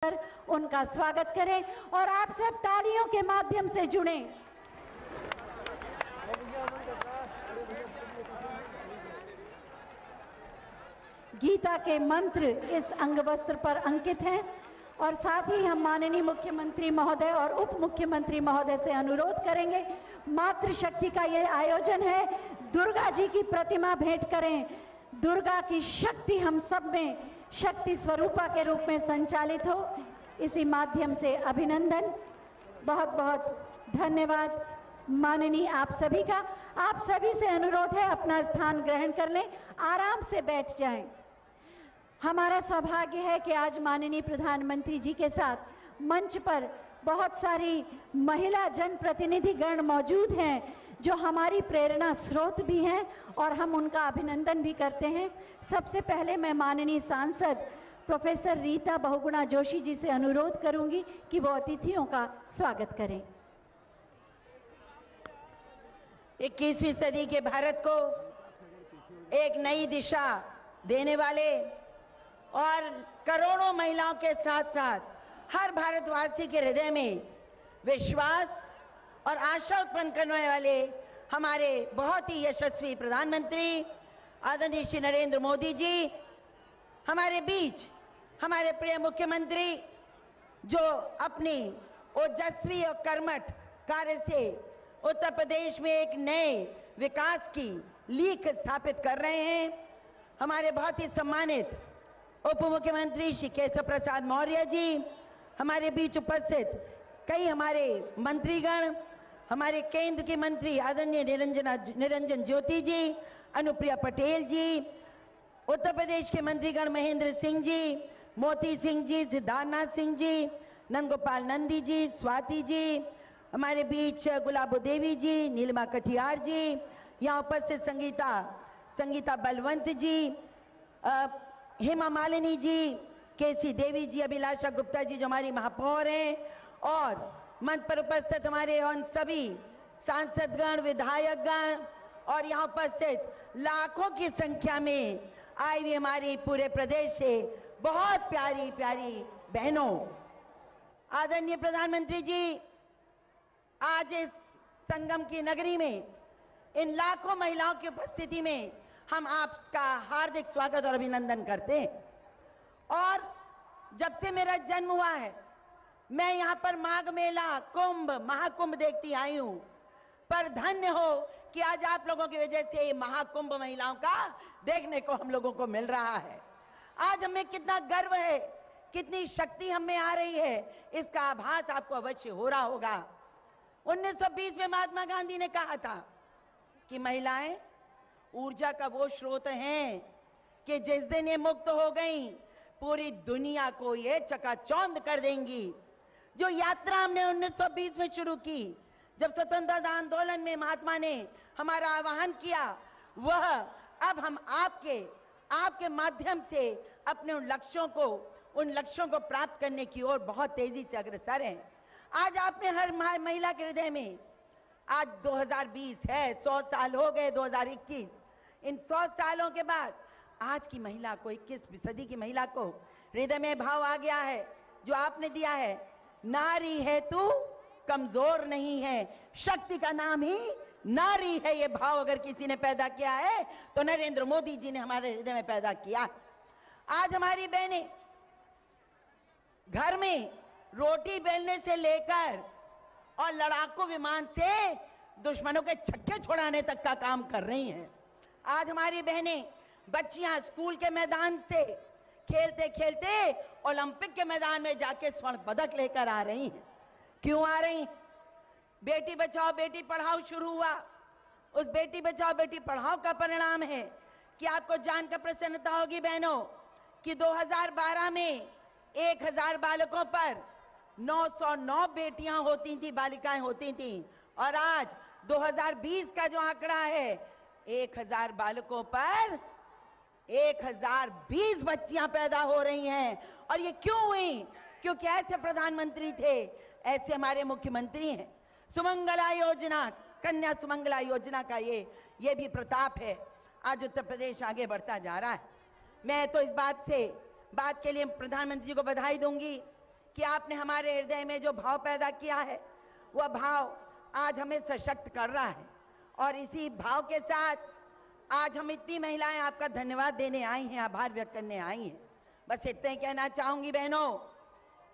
उनका स्वागत करें और आप सब तालियों के माध्यम से जुड़ें। गीता के मंत्र इस अंगवस्त्र पर अंकित हैं और साथ ही हम माननीय मुख्यमंत्री महोदय और उप मुख्यमंत्री महोदय से अनुरोध करेंगे, मातृशक्ति का ये आयोजन है, दुर्गा जी की प्रतिमा भेंट करें। दुर्गा की शक्ति हम सब में शक्ति स्वरूपा के रूप में संचालित हो, इसी माध्यम से अभिनंदन। बहुत बहुत धन्यवाद माननीय आप सभी का। आप सभी से अनुरोध है अपना स्थान ग्रहण कर लें, आराम से बैठ जाएं। हमारा सौभाग्य है कि आज माननीय प्रधानमंत्री जी के साथ मंच पर बहुत सारी महिला जनप्रतिनिधि गण मौजूद हैं जो हमारी प्रेरणा स्रोत भी हैं और हम उनका अभिनंदन भी करते हैं। सबसे पहले मैं माननीय सांसद प्रोफेसर रीता बहुगुणा जोशी जी से अनुरोध करूंगी कि वो अतिथियों का स्वागत करें। 21वीं सदी के भारत को एक नई दिशा देने वाले और करोड़ों महिलाओं के साथ साथ हर भारतवासी के हृदय में विश्वास और आशा उत्पन्न करने वाले हमारे बहुत ही यशस्वी प्रधानमंत्री आदरणीय श्री नरेंद्र मोदी जी हमारे बीच, हमारे प्रिय मुख्यमंत्री जो अपनी ओजस्वी और कर्मठ कार्य से उत्तर प्रदेश में एक नए विकास की लीक स्थापित कर रहे हैं। हमारे बहुत ही सम्मानित उप मुख्यमंत्री श्री केशव प्रसाद मौर्य जी, हमारे बीच उपस्थित कई हमारे मंत्रीगण, हमारे केंद्र के मंत्री आदरणीय निरंजन ज्योति जी, अनुप्रिया पटेल जी, उत्तर प्रदेश के मंत्रीगण महेंद्र सिंह जी, मोती सिंह जी, सिद्धार्थनाथ सिंह जी, नंदगोपाल नंदी जी, स्वाति जी, हमारे बीच गुलाबो देवी जी, नीलिमा कटियार जी, यहाँ उपस्थित संगीता बलवंत जी, हेमा मालिनी जी, केसी देवी जी, अभिलाषा गुप्ता जी जो हमारी महापौर हैं, और मंच पर उपस्थित हमारे उन सभी सांसदगण, विधायकगण और यहाँ उपस्थित लाखों की संख्या में आई हुई हमारी पूरे प्रदेश से बहुत प्यारी प्यारी बहनों। आदरणीय प्रधानमंत्री जी, आज इस संगम की नगरी में इन लाखों महिलाओं की उपस्थिति में हम आपका हार्दिक स्वागत और अभिनंदन करते हैं। और जब से मेरा जन्म हुआ है मैं यहाँ पर माघ मेला, कुंभ, महाकुंभ देखती आई हूं, पर धन्य हो कि आज आप लोगों की वजह से ये महाकुंभ महिलाओं का देखने को हम लोगों को मिल रहा है। आज हमें कितना गर्व है, कितनी शक्ति हमें आ रही है, इसका आभास आपको अवश्य हो रहा होगा। 1920 में महात्मा गांधी ने कहा था कि महिलाएं ऊर्जा का वो स्रोत हैं कि जिस दिन ये मुक्त हो गई पूरी दुनिया को ये चकाचौंध कर देंगी। जो यात्रा हमने 1920 में शुरू की, जब स्वतंत्रता आंदोलन में महात्मा ने हमारा आह्वान किया, वह अब हम आपके माध्यम से अपने उन लक्ष्यों को प्राप्त करने की ओर बहुत तेजी से अग्रसर हैं। आज आपने हर महिला के हृदय में, आज 2020 है, 100 साल हो गए 2021, इन 100 सालों के बाद आज की महिला को, 21वीं सदी की महिला को हृदय में भाव आ गया है जो आपने दिया है, नारी है तू कमजोर नहीं है, शक्ति का नाम ही नारी है। ये भाव अगर किसी ने पैदा किया है तो नरेंद्र मोदी जी ने हमारे हृदय में पैदा किया। आज हमारी बहनें घर में रोटी बेलने से लेकर और लड़ाकू विमान से दुश्मनों के छक्के छुड़ाने तक का काम कर रही हैं। आज हमारी बहनें, बच्चियां स्कूल के मैदान से खेलते खेलते ओलंपिक के मैदान में जाके स्वर्ण पदक लेकर आ रही हैं। क्यों आ रही? बेटी बचाओ बेटी पढ़ाओ शुरू हुआ, उस बेटी बचाओ बेटी पढ़ाओ का परिणाम है कि आपको जानकर प्रसन्नता होगी बहनों कि 2012 में 1000 बालकों पर 909 बेटियां होती थी, बालिकाएं होती थी, और आज 2020 का जो आंकड़ा है 1000 बालकों पर 1020 बच्चियां पैदा हो रही हैं। और ये क्यों हुई? क्योंकि ऐसे प्रधानमंत्री थे, ऐसे हमारे मुख्यमंत्री हैं। सुमंगला योजना, कन्या सुमंगला योजना का ये भी प्रताप है। आज उत्तर प्रदेश आगे बढ़ता जा रहा है। मैं तो इस बात के लिए प्रधानमंत्री जी को बधाई दूंगी कि आपने हमारे हृदय में जो भाव पैदा किया है वह भाव आज हमें सशक्त कर रहा है। और इसी भाव के साथ आज हम इतनी महिलाएं आपका धन्यवाद देने आई हैं, आभार व्यक्त करने आई हैं। बस इतना ही कहना चाहूंगी बहनों,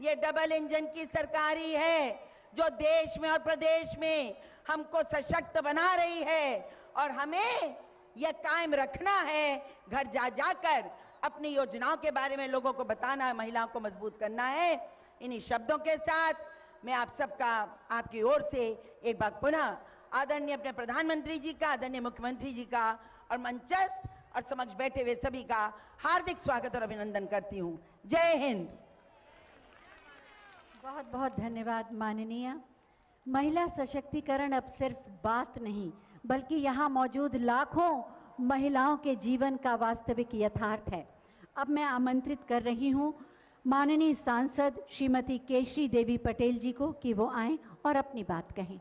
ये डबल इंजन की सरकार ही है जो देश में और प्रदेश में हमको सशक्त बना रही है। और हमें यह कायम रखना है, घर जा जाकर अपनी योजनाओं के बारे में लोगों को बताना है, महिलाओं को मजबूत करना है। इन्हीं शब्दों के साथ मैं आप सबका, आपकी ओर से एक बार पुनः आदरणीय अपने प्रधानमंत्री जी का, आदरणीय मुख्यमंत्री जी का और मंचस्थ और समक्ष बैठे हुए सभी का हार्दिक स्वागत और अभिनंदन करती हूं। जय हिंद। बहुत बहुत धन्यवाद माननीय। महिला सशक्तिकरण अब सिर्फ बात नहीं, बल्कि यहाँ मौजूद लाखों महिलाओं के जीवन का वास्तविक यथार्थ है। अब मैं आमंत्रित कर रही हूँ माननीय सांसद श्रीमती केशरी देवी पटेल जी को कि वो आएं और अपनी बात कहें।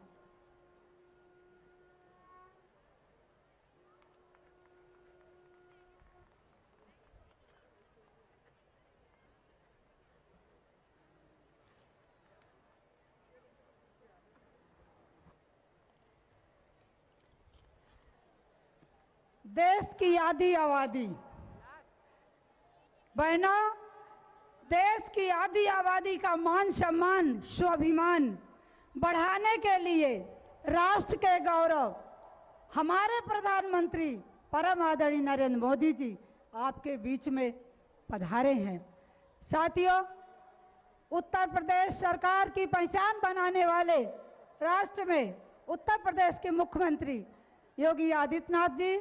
देश की आधी आबादी, बहनों, देश की आधी आबादी का मान सम्मान स्वाभिमान बढ़ाने के लिए राष्ट्र के गौरव हमारे प्रधानमंत्री परम आदरणीय नरेंद्र मोदी जी आपके बीच में पधारे हैं। साथियों, उत्तर प्रदेश सरकार की पहचान बनाने वाले राष्ट्र में उत्तर प्रदेश के मुख्यमंत्री योगी आदित्यनाथ जी,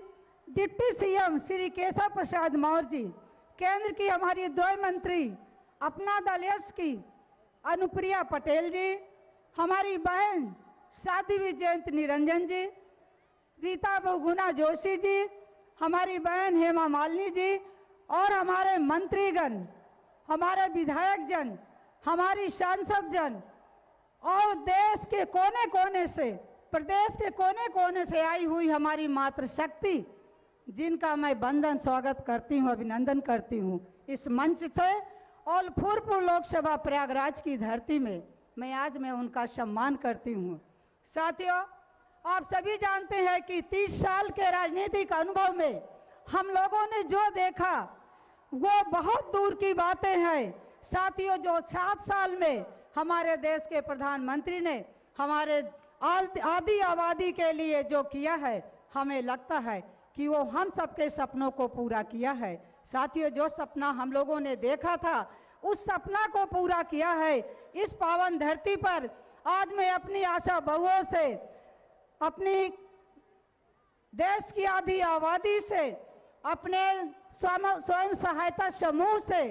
डिप्टी सीएम श्री केशव प्रसाद मौर्य जी, केंद्र की हमारी दो मंत्री अपना दल यश की अनुप्रिया पटेल जी, हमारी बहन साध्वी जयंत निरंजन जी, रीता बहुगुणा जोशी जी, हमारी बहन हेमा मालिनी जी और हमारे मंत्रीगण, हमारे विधायक जन, हमारी सांसद जन और देश के कोने कोने से, प्रदेश के कोने कोने से आई हुई हमारी मातृशक्ति, जिनका मैं बंदन स्वागत करती हूँ, अभिनंदन करती हूँ। इस मंच से और फूलपुर लोकसभा प्रयागराज की धरती में मैं उनका सम्मान करती हूँ। साथियों, आप सभी जानते हैं कि 30 साल के राजनीतिक अनुभव में हम लोगों ने जो देखा वो बहुत दूर की बातें हैं। साथियों, जो 7 साल में हमारे देश के प्रधानमंत्री ने हमारे आधी आबादी के लिए जो किया है, हमें लगता है कि वो हम सबके सपनों को पूरा किया है। साथियों, जो सपना हम लोगों ने देखा था उस सपना को पूरा किया है। इस पावन धरती पर आज मैं अपनी आशा बहुओं से, अपनी देश की आधी आबादी से, अपने स्वयं सहायता समूह से,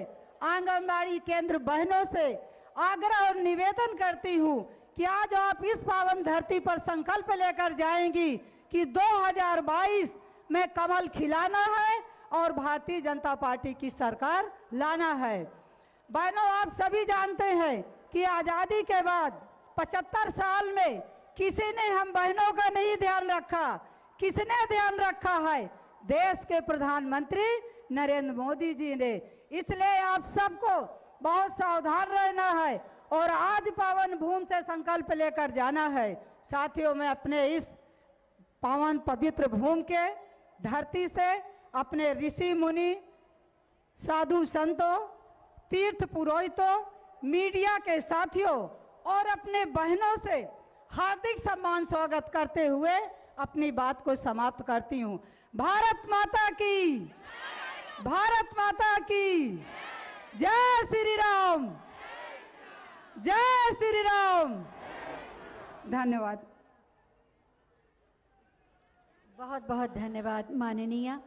आंगनबाड़ी केंद्र बहनों से आग्रह और निवेदन करती हूँ कि आज आप इस पावन धरती पर संकल्प लेकर जाएंगी कि 2022 में कमल खिलाना है और भारतीय जनता पार्टी की सरकार लाना है। बहनों, आप सभी जानते हैं कि आजादी के बाद 75 साल में किसी ने हम बहनों का नहीं ध्यान रखा। किसने ध्यान रखा है? देश के प्रधानमंत्री नरेंद्र मोदी जी ने। इसलिए आप सबको बहुत सावधान रहना है और आज पावन भूमि से संकल्प लेकर जाना है। साथियों, मैं अपने इस पावन पवित्र भूमि के धरती से अपने ऋषि मुनि, साधु संतों, तीर्थ पुरोहितों, मीडिया के साथियों और अपने बहनों से हार्दिक सम्मान स्वागत करते हुए अपनी बात को समाप्त करती हूं। भारत माता की, भारत माता की जय श्री राम, जय श्री राम। धन्यवाद। बहुत बहुत धन्यवाद माननीय।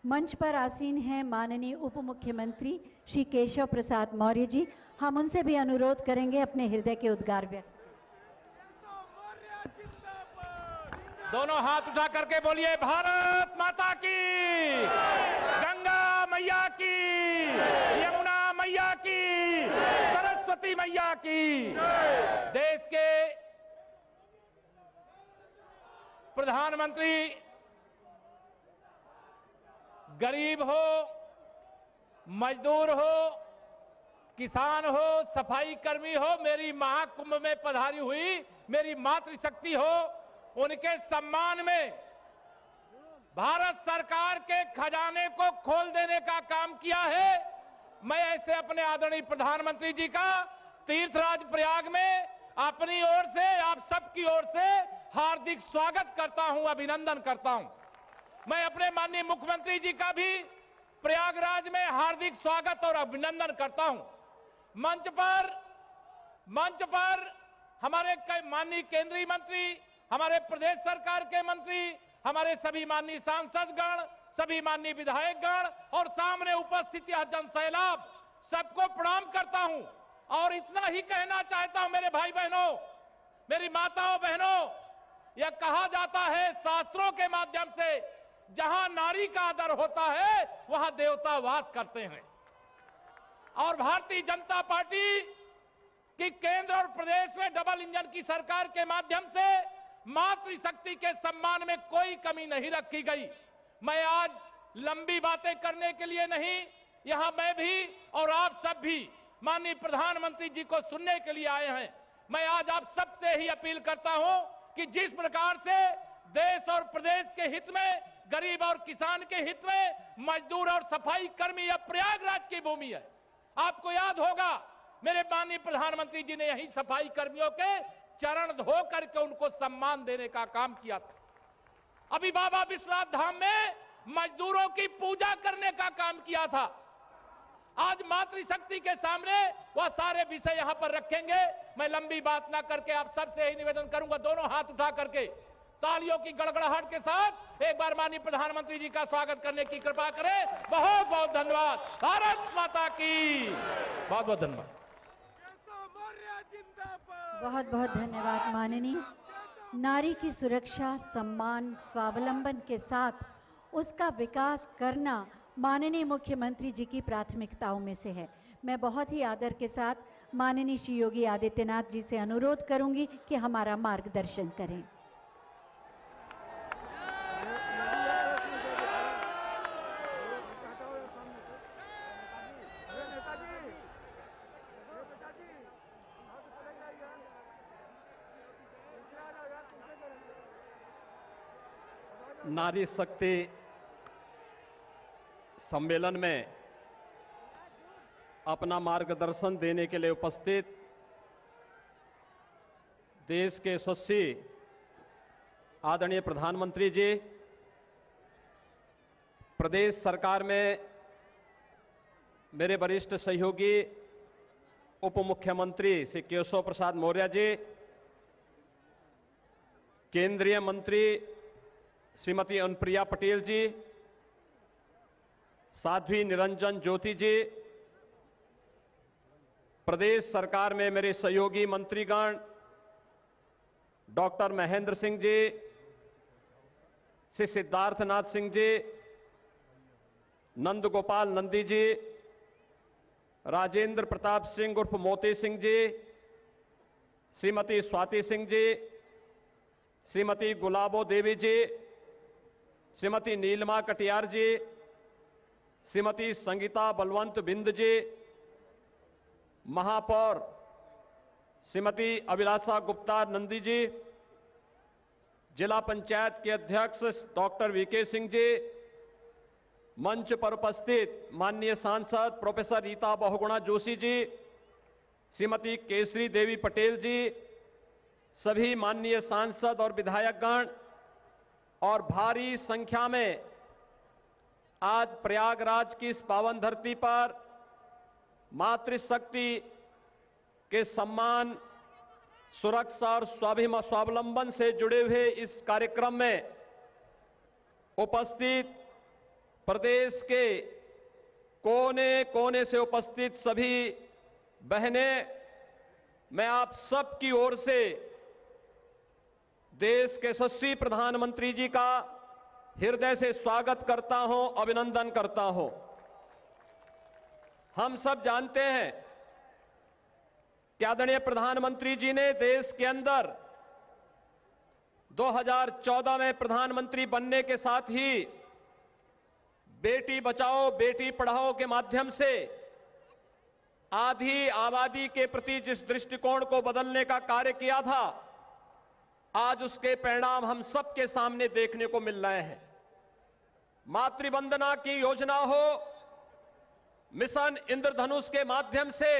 मंच पर आसीन हैं माननीय उप मुख्यमंत्री श्री केशव प्रसाद मौर्य जी। हम उनसे भी अनुरोध करेंगे अपने हृदय के उद्गार व्यक्त। दोनों हाथ उठा करके बोलिए भारत माता की, गंगा मैया की, यमुना मैया की, सरस्वती मैया की। देश के प्रधानमंत्री गरीब हो, मजदूर हो, किसान हो, सफाई कर्मी हो, मेरी महाकुंभ में पधारी हुई मेरी मातृशक्ति हो, उनके सम्मान में भारत सरकार के खजाने को खोल देने का काम किया है। मैं ऐसे अपने आदरणीय प्रधानमंत्री जी का तीर्थराज प्रयाग में अपनी ओर से, आप सबकी ओर से हार्दिक स्वागत करता हूं, अभिनंदन करता हूं। मैं अपने माननीय मुख्यमंत्री जी का भी प्रयागराज में हार्दिक स्वागत और अभिनंदन करता हूं। मंच पर हमारे माननीय केंद्रीय मंत्री, हमारे प्रदेश सरकार के मंत्री, हमारे सभी माननीय सांसदगण, सभी माननीय विधायकगण और सामने उपस्थित यह जनसैलाब, सबको प्रणाम करता हूं। और इतना ही कहना चाहता हूं मेरे भाई बहनों, मेरी माताओं बहनों, यह कहा जाता है शास्त्रों के माध्यम से, जहां नारी का आदर होता है वहां देवता वास करते हैं। और भारतीय जनता पार्टी की केंद्र और प्रदेश में डबल इंजन की सरकार के माध्यम से मातृशक्ति के सम्मान में कोई कमी नहीं रखी गई। मैं आज लंबी बातें करने के लिए नहीं, यहां मैं भी और आप सब भी माननीय प्रधानमंत्री जी को सुनने के लिए आए हैं। मैं आज आप सबसे ही अपील करता हूं कि जिस प्रकार से देश और प्रदेश के हित में, गरीब और किसान के हित में, मजदूर और सफाई कर्मी यह प्रयागराज की भूमि है। आपको याद होगा मेरे माननीय प्रधानमंत्री जी ने यही सफाई कर्मियों के चरण धो करके उनको सम्मान देने का काम किया था। अभी बाबा विश्वनाथ धाम में मजदूरों की पूजा करने का काम किया था। आज मातृशक्ति के सामने वह सारे विषय यहां पर रखेंगे। मैं लंबी बात ना करके आप सबसे ही निवेदन करूंगा, दोनों हाथ उठा करके तालियों की गड़गड़ाहट के साथ एक बार माननीय प्रधानमंत्री जी का स्वागत करने की कृपा करें। बहुत बहुत धन्यवाद। भारत माता की बहुत बहुत धन्यवाद। बहुत बहुत धन्यवाद माननीय। नारी की सुरक्षा, सम्मान, स्वावलंबन के साथ उसका विकास करना माननीय मुख्यमंत्री जी की प्राथमिकताओं में से है। मैं बहुत ही आदर के साथ माननीय श्री योगी आदित्यनाथ जी से अनुरोध करूंगी कि हमारा मार्गदर्शन करें। नारी शक्ति सम्मेलन में अपना मार्गदर्शन देने के लिए उपस्थित देश के यशस्वी आदरणीय प्रधानमंत्री जी, प्रदेश सरकार में मेरे वरिष्ठ सहयोगी उप मुख्यमंत्री श्री केशव प्रसाद मौर्य जी, केंद्रीय मंत्री श्रीमती अनुप्रिया पटेल जी, साध्वी निरंजन ज्योति जी, प्रदेश सरकार में मेरे सहयोगी मंत्रीगण डॉक्टर महेंद्र सिंह जी, श्री सिद्धार्थनाथ सिंह जी, नंद गोपाल नंदी जी, राजेंद्र प्रताप सिंह उर्फ मोती सिंह जी, श्रीमती स्वाति सिंह जी, श्रीमती गुलाबो देवी जी, श्रीमती नीलिमा कटियार जी, श्रीमती संगीता बलवंत बिंद जी, महापौर श्रीमती अभिलाषा गुप्ता नंदी जी, जिला पंचायत के अध्यक्ष डॉक्टर वीके सिंह जी, मंच पर उपस्थित माननीय सांसद प्रोफेसर रीता बहुगुणा जोशी जी, श्रीमती केसरी देवी पटेल जी, सभी माननीय सांसद और विधायकगण और भारी संख्या में आज प्रयागराज की इस पावन धरती पर मातृशक्ति के सम्मान, सुरक्षा और स्वावलंबन से जुड़े हुए इस कार्यक्रम में उपस्थित प्रदेश के कोने कोने से उपस्थित सभी बहनें, मैं आप सब की ओर से देश के यशस्वी प्रधानमंत्री जी का हृदय से स्वागत करता हूं, अभिनंदन करता हूं। हम सब जानते हैं कि आदरणीय प्रधानमंत्री जी ने देश के अंदर 2014 में प्रधानमंत्री बनने के साथ ही बेटी बचाओ बेटी पढ़ाओ के माध्यम से आधी आबादी के प्रति जिस दृष्टिकोण को बदलने का कार्य किया था, आज उसके परिणाम हम सबके सामने देखने को मिल रहे हैं। मातृवंदना की योजना हो, मिशन इंद्रधनुष के माध्यम से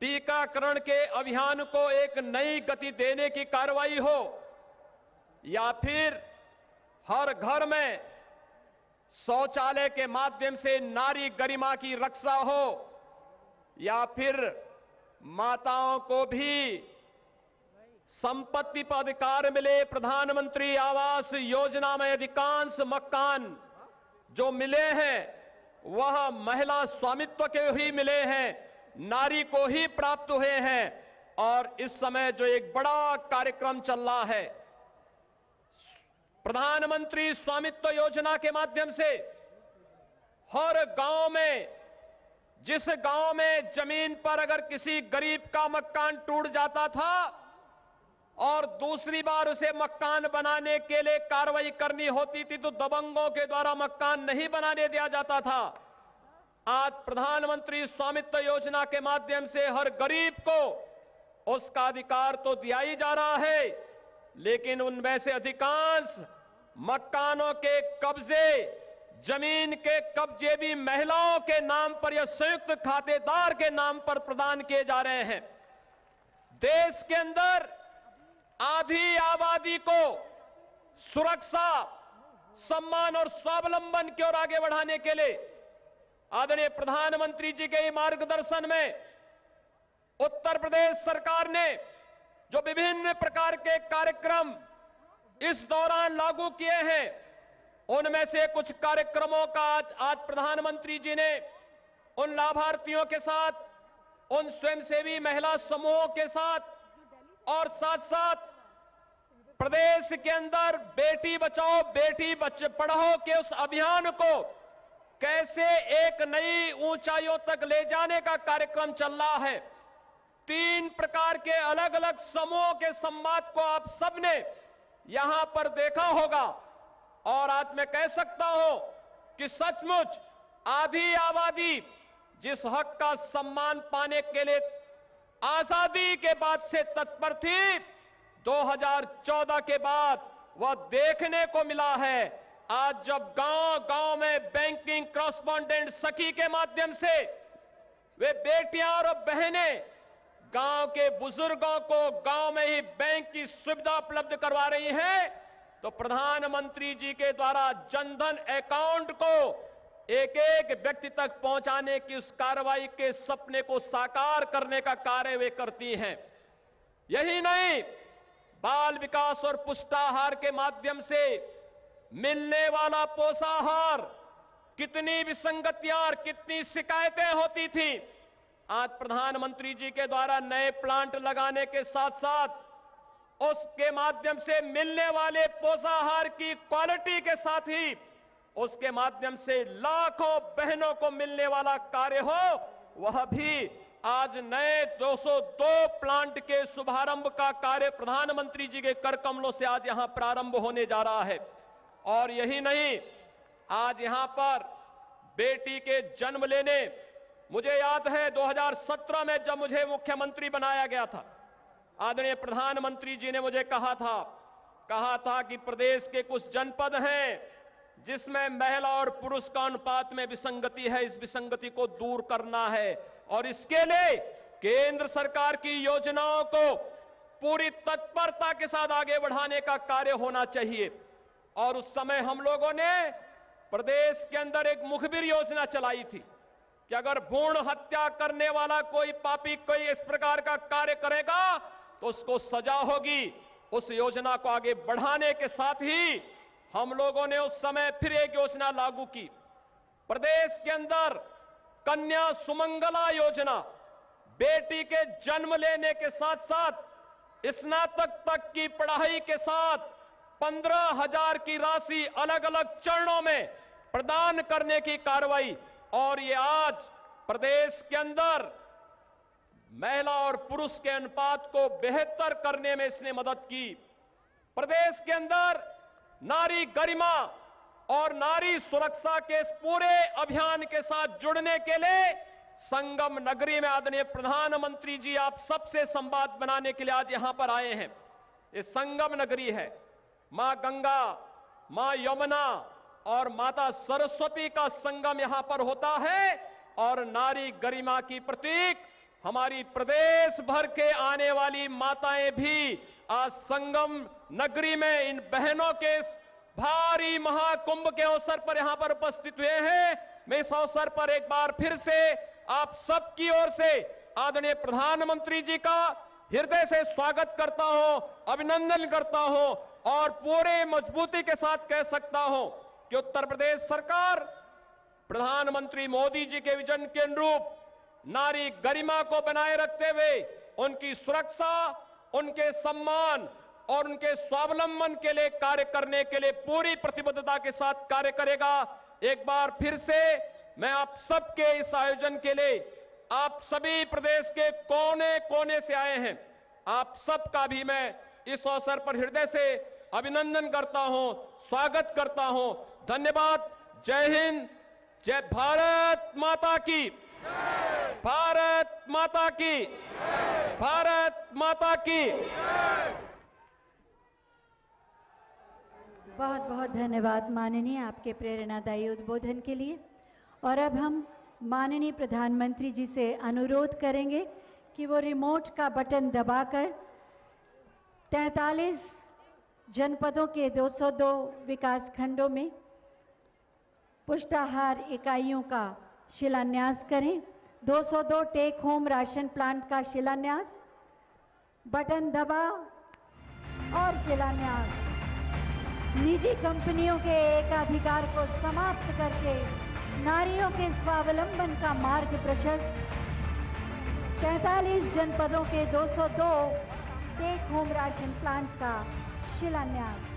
टीकाकरण के अभियान को एक नई गति देने की कार्रवाई हो, या फिर हर घर में शौचालय के माध्यम से नारी गरिमा की रक्षा हो, या फिर माताओं को भी संपत्ति पर अधिकार मिले। प्रधानमंत्री आवास योजना में अधिकांश मकान जो मिले हैं वह महिला स्वामित्व के ही मिले हैं, नारी को ही प्राप्त हुए हैं। और इस समय जो एक बड़ा कार्यक्रम चल रहा है, प्रधानमंत्री स्वामित्व योजना के माध्यम से हर गांव में, जिस गांव में जमीन पर अगर किसी गरीब का मकान टूट जाता था और दूसरी बार उसे मकान बनाने के लिए कार्रवाई करनी होती थी तो दबंगों के द्वारा मकान नहीं बनाने दिया जाता था, आज प्रधानमंत्री स्वामित्व योजना के माध्यम से हर गरीब को उसका अधिकार तो दिया ही जा रहा है, लेकिन उनमें से अधिकांश मकानों के कब्जे, जमीन के कब्जे भी महिलाओं के नाम पर या संयुक्त खातेदार के नाम पर प्रदान किए जा रहे हैं। देश के अंदर आधी आबादी को सुरक्षा, सम्मान और स्वावलंबन की ओर आगे बढ़ाने के लिए आदरणीय प्रधानमंत्री जी के मार्गदर्शन में उत्तर प्रदेश सरकार ने जो विभिन्न प्रकार के कार्यक्रम इस दौरान लागू किए हैं, उनमें से कुछ कार्यक्रमों का आज प्रधानमंत्री जी ने उन लाभार्थियों के साथ, उन स्वयंसेवी महिला समूहों के साथ और साथ साथ प्रदेश के अंदर बेटी बचाओ बेटी पढ़ाओ के उस अभियान को कैसे एक नई ऊंचाइयों तक ले जाने का कार्यक्रम चल रहा है। 3 प्रकार के अलग अलग समूहों के संवाद को आप सबने यहां पर देखा होगा और आज मैं कह सकता हूं कि सचमुच आधी आबादी जिस हक का सम्मान पाने के लिए आजादी के बाद से तत्पर थी, 2014 के बाद वह देखने को मिला है। आज जब गांव-गांव में बैंकिंग कॉरेस्पॉन्डेंट सखी के माध्यम से वे बेटियां और बहनें गांव के बुजुर्गों को गांव में ही बैंक की सुविधा उपलब्ध करवा रही हैं, तो प्रधानमंत्री जी के द्वारा जनधन अकाउंट को एक एक व्यक्ति तक पहुंचाने की उस कार्रवाई के सपने को साकार करने का कार्य वे करती हैं। यही नहीं, बाल विकास और पुष्टाहार के माध्यम से मिलने वाला पोषाहार, कितनी विसंगतियां और कितनी शिकायतें होती थी, आज प्रधानमंत्री जी के द्वारा नए प्लांट लगाने के साथ साथ उसके माध्यम से मिलने वाले पोषाहार की क्वालिटी के साथ ही उसके माध्यम से लाखों बहनों को मिलने वाला कार्य हो, वह भी आज नए 202 प्लांट के शुभारंभ का कार्य प्रधानमंत्री जी के कर कमलों से आज यहां प्रारंभ होने जा रहा है। और यही नहीं, आज यहां पर बेटी के जन्म लेने, मुझे याद है 2017 में जब मुझे मुख्यमंत्री बनाया गया था, आदरणीय प्रधानमंत्री जी ने मुझे कहा था कि प्रदेश के कुछ जनपद हैं जिसमें महिला और पुरुष का अनुपात में विसंगति है, इस विसंगति को दूर करना है और इसके लिए केंद्र सरकार की योजनाओं को पूरी तत्परता के साथ आगे बढ़ाने का कार्य होना चाहिए। और उस समय हम लोगों ने प्रदेश के अंदर एक मुखबिर योजना चलाई थी कि अगर भ्रूण हत्या करने वाला कोई पापी कोई इस प्रकार का कार्य करेगा तो उसको सजा होगी। उस योजना को आगे बढ़ाने के साथ ही हम लोगों ने उस समय फिर एक योजना लागू की। प्रदेश के अंदर कन्या सुमंगला योजना, बेटी के जन्म लेने के साथ साथ स्नातक तक की पढ़ाई के साथ 15,000 की राशि अलग अलग चरणों में प्रदान करने की कार्रवाई, और ये आज प्रदेश के अंदर महिला और पुरुष के अनुपात को बेहतर करने में इसने मदद की। प्रदेश के अंदर नारी गरिमा और नारी सुरक्षा के इस पूरे अभियान के साथ जुड़ने के लिए संगम नगरी में आदरणीय प्रधानमंत्री जी आप सबसे संवाद बनाने के लिए आज यहां पर आए हैं। ये संगम नगरी है। मां गंगा, मां यमुना और माता सरस्वती का संगम यहां पर होता है और नारी गरिमा की प्रतीक हमारी प्रदेश भर के आने वाली माताएं भी आज संगम नगरी में इन बहनों के भारी महाकुंभ के अवसर पर यहां पर उपस्थित हुए हैं। मैं इस अवसर पर एक बार फिर से आप सबकी ओर से आदरणीय प्रधानमंत्री जी का हृदय से स्वागत करता हूं, अभिनंदन करता हूं और पूरे मजबूती के साथ कह सकता हूं कि उत्तर प्रदेश सरकार प्रधानमंत्री मोदी जी के विजन के अनुरूप नारी गरिमा को बनाए रखते हुए उनकी सुरक्षा, उनके सम्मान और उनके स्वावलंबन के लिए कार्य करने के लिए पूरी प्रतिबद्धता के साथ कार्य करेगा। एक बार फिर से मैं आप सबके इस आयोजन के लिए आप सभी प्रदेश के कोने कोने से आए हैं, आप सबका भी मैं इस अवसर पर हृदय से अभिनंदन करता हूं, स्वागत करता हूं। धन्यवाद। जय हिंद, जय भारत माता की, भारत माता की, भारत माता की। बहुत बहुत धन्यवाद माननीय आपके प्रेरणादायी उद्बोधन के लिए। और अब हम माननीय प्रधानमंत्री जी से अनुरोध करेंगे कि वो रिमोट का बटन दबाकर 43 जनपदों के 202 विकास खंडों में पुष्टाहार इकाइयों का शिलान्यास करें। 202 टेक होम राशन प्लांट का शिलान्यास। बटन दबा और शिलान्यास। निजी कंपनियों के एकाधिकार को समाप्त करके नारियों के स्वावलंबन का मार्ग प्रशस्त। 43 जनपदों के 202 टेक होम राशन प्लांट का शिलान्यास।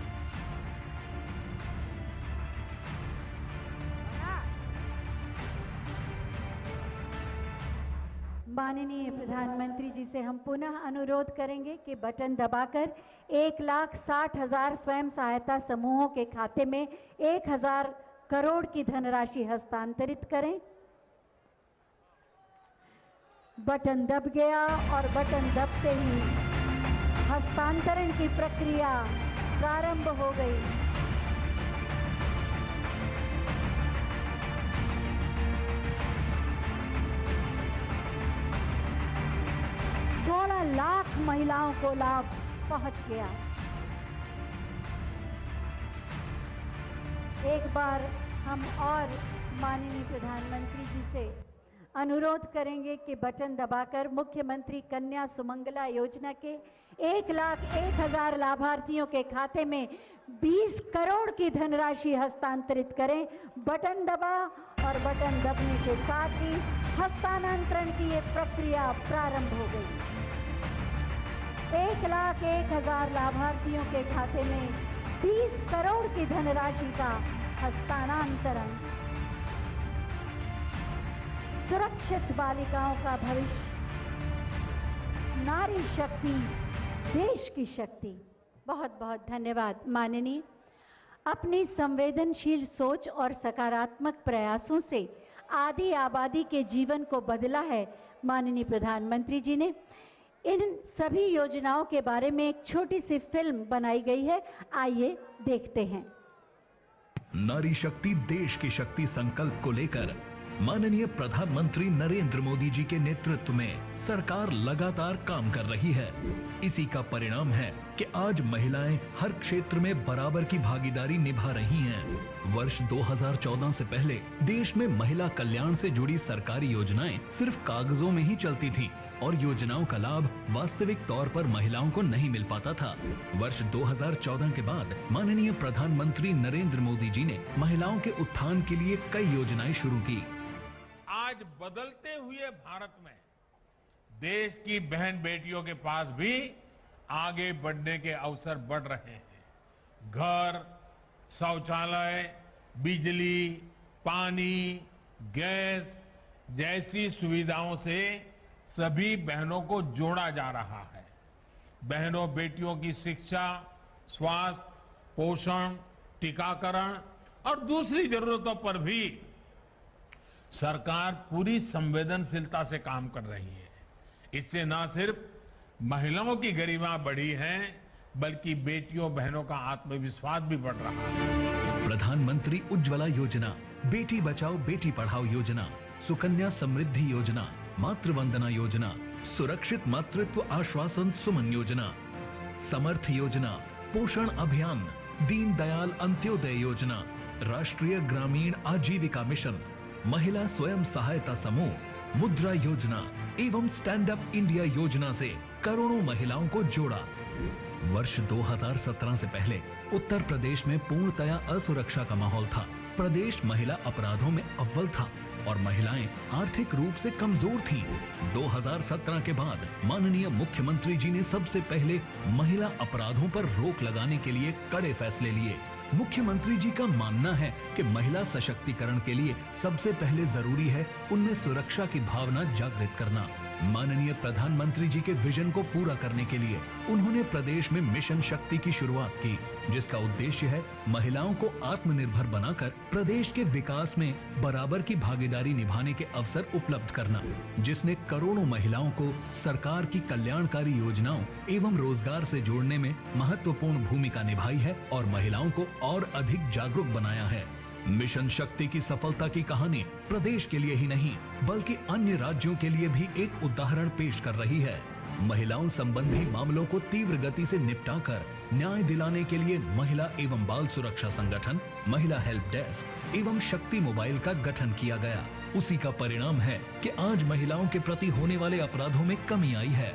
माननीय प्रधानमंत्री जी से हम पुनः अनुरोध करेंगे कि बटन दबाकर 1,60,000 स्वयं सहायता समूहों के खाते में 1,000 करोड़ की धनराशि हस्तांतरित करें। बटन दब गया और बटन दबते ही हस्तांतरण की प्रक्रिया प्रारंभ हो गई। लाख महिलाओं को लाभ पहुंच गया। एक बार हम और माननीय प्रधानमंत्री जी से अनुरोध करेंगे कि बटन दबाकर मुख्यमंत्री कन्या सुमंगला योजना के 1,01,000 लाभार्थियों के खाते में 20 करोड़ की धनराशि हस्तांतरित करें। बटन दबा और बटन दबने के साथ ही हस्तांतरण की ये प्रक्रिया प्रारंभ हो गई। 1,01,000 लाभार्थियों के खाते में 20 करोड़ की धनराशि का हस्तांतरण। सुरक्षित बालिकाओं का भविष्य, नारी शक्ति, देश की शक्ति। बहुत बहुत धन्यवाद माननीय। अपनी संवेदनशील सोच और सकारात्मक प्रयासों से आदि आबादी के जीवन को बदला है माननीय प्रधानमंत्री जी ने। इन सभी योजनाओं के बारे में एक छोटी सी फिल्म बनाई गई है, आइए देखते हैं। नारी शक्ति देश की शक्ति संकल्प को लेकर माननीय प्रधानमंत्री नरेंद्र मोदी जी के नेतृत्व में सरकार लगातार काम कर रही है। इसी का परिणाम है कि आज महिलाएं हर क्षेत्र में बराबर की भागीदारी निभा रही हैं। वर्ष 2014 से पहले देश में महिला कल्याण से जुड़ी सरकारी योजनाएं सिर्फ कागजों में ही चलती थीं और योजनाओं का लाभ वास्तविक तौर पर महिलाओं को नहीं मिल पाता था। वर्ष 2014 के बाद माननीय प्रधानमंत्री नरेंद्र मोदी जी ने महिलाओं के उत्थान के लिए कई योजनाएं शुरू की। आज बदलते हुए भारत में देश की बहन बेटियों के पास भी आगे बढ़ने के अवसर बढ़ रहे हैं। घर, शौचालय, बिजली, पानी, गैस जैसी सुविधाओं से सभी बहनों को जोड़ा जा रहा है। बहनों बेटियों की शिक्षा, स्वास्थ्य, पोषण, टीकाकरण और दूसरी जरूरतों पर भी सरकार पूरी संवेदनशीलता से काम कर रही है। इससे न सिर्फ महिलाओं की गरिमा बढ़ी है, बल्कि बेटियों बहनों का आत्मविश्वास भी बढ़ रहा है। प्रधानमंत्री उज्ज्वला योजना, बेटी बचाओ बेटी पढ़ाओ योजना, सुकन्या समृद्धि योजना, मातृ वंदना योजना, सुरक्षित मातृत्व आश्वासन सुमन योजना, समर्थ योजना, पोषण अभियान, दीनदयाल अंत्योदय योजना, राष्ट्रीय ग्रामीण आजीविका मिशन, महिला स्वयं सहायता समूह, मुद्रा योजना एवं स्टैंड अप इंडिया योजना से करोड़ों महिलाओं को जोड़ा। वर्ष 2017 से पहले उत्तर प्रदेश में पूर्णतया असुरक्षा का माहौल था। प्रदेश महिला अपराधों में अव्वल था और महिलाएं आर्थिक रूप से कमजोर थीं। 2017 के बाद माननीय मुख्यमंत्री जी ने सबसे पहले महिला अपराधों पर रोक लगाने के लिए कड़े फैसले लिए। मुख्यमंत्री जी का मानना है कि महिला सशक्तिकरण के लिए सबसे पहले जरूरी है उनमें सुरक्षा की भावना जागृत करना। माननीय प्रधानमंत्री जी के विजन को पूरा करने के लिए उन्होंने प्रदेश में मिशन शक्ति की शुरुआत की, जिसका उद्देश्य है महिलाओं को आत्मनिर्भर बनाकर प्रदेश के विकास में बराबर की भागीदारी निभाने के अवसर उपलब्ध करना, जिसने करोड़ों महिलाओं को सरकार की कल्याणकारी योजनाओं एवं रोजगार से जोड़ने में महत्वपूर्ण भूमिका निभाई है और महिलाओं को और अधिक जागरूक बनाया है। मिशन शक्ति की सफलता की कहानी प्रदेश के लिए ही नहीं बल्कि अन्य राज्यों के लिए भी एक उदाहरण पेश कर रही है। महिलाओं संबंधी मामलों को तीव्र गति से निपटाकर न्याय दिलाने के लिए महिला एवं बाल सुरक्षा संगठन, महिला हेल्प डेस्क एवं शक्ति मोबाइल का गठन किया गया। उसी का परिणाम है कि आज महिलाओं के प्रति होने वाले अपराधों में कमी आई है।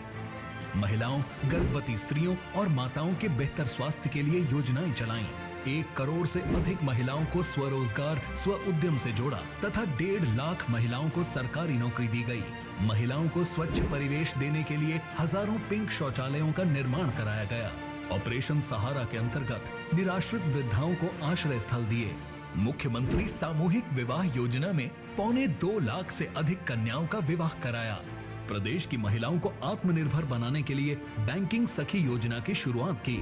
महिलाओं, गर्भवती स्त्रियों और माताओं के बेहतर स्वास्थ्य के लिए योजनाएं चलाईं। 1 करोड़ से अधिक महिलाओं को स्वरोजगार, स्व उद्यम से जोड़ा तथा 1.5 लाख महिलाओं को सरकारी नौकरी दी गई। महिलाओं को स्वच्छ परिवेश देने के लिए हजारों पिंक शौचालयों का निर्माण कराया गया। ऑपरेशन सहारा के अंतर्गत निराश्रित वृद्धाओं को आश्रय स्थल दिए। मुख्यमंत्री सामूहिक विवाह योजना में 2.25 लाख से अधिक कन्याओं का विवाह कराया। प्रदेश की महिलाओं को आत्मनिर्भर बनाने के लिए बैंकिंग सखी योजना की शुरुआत की।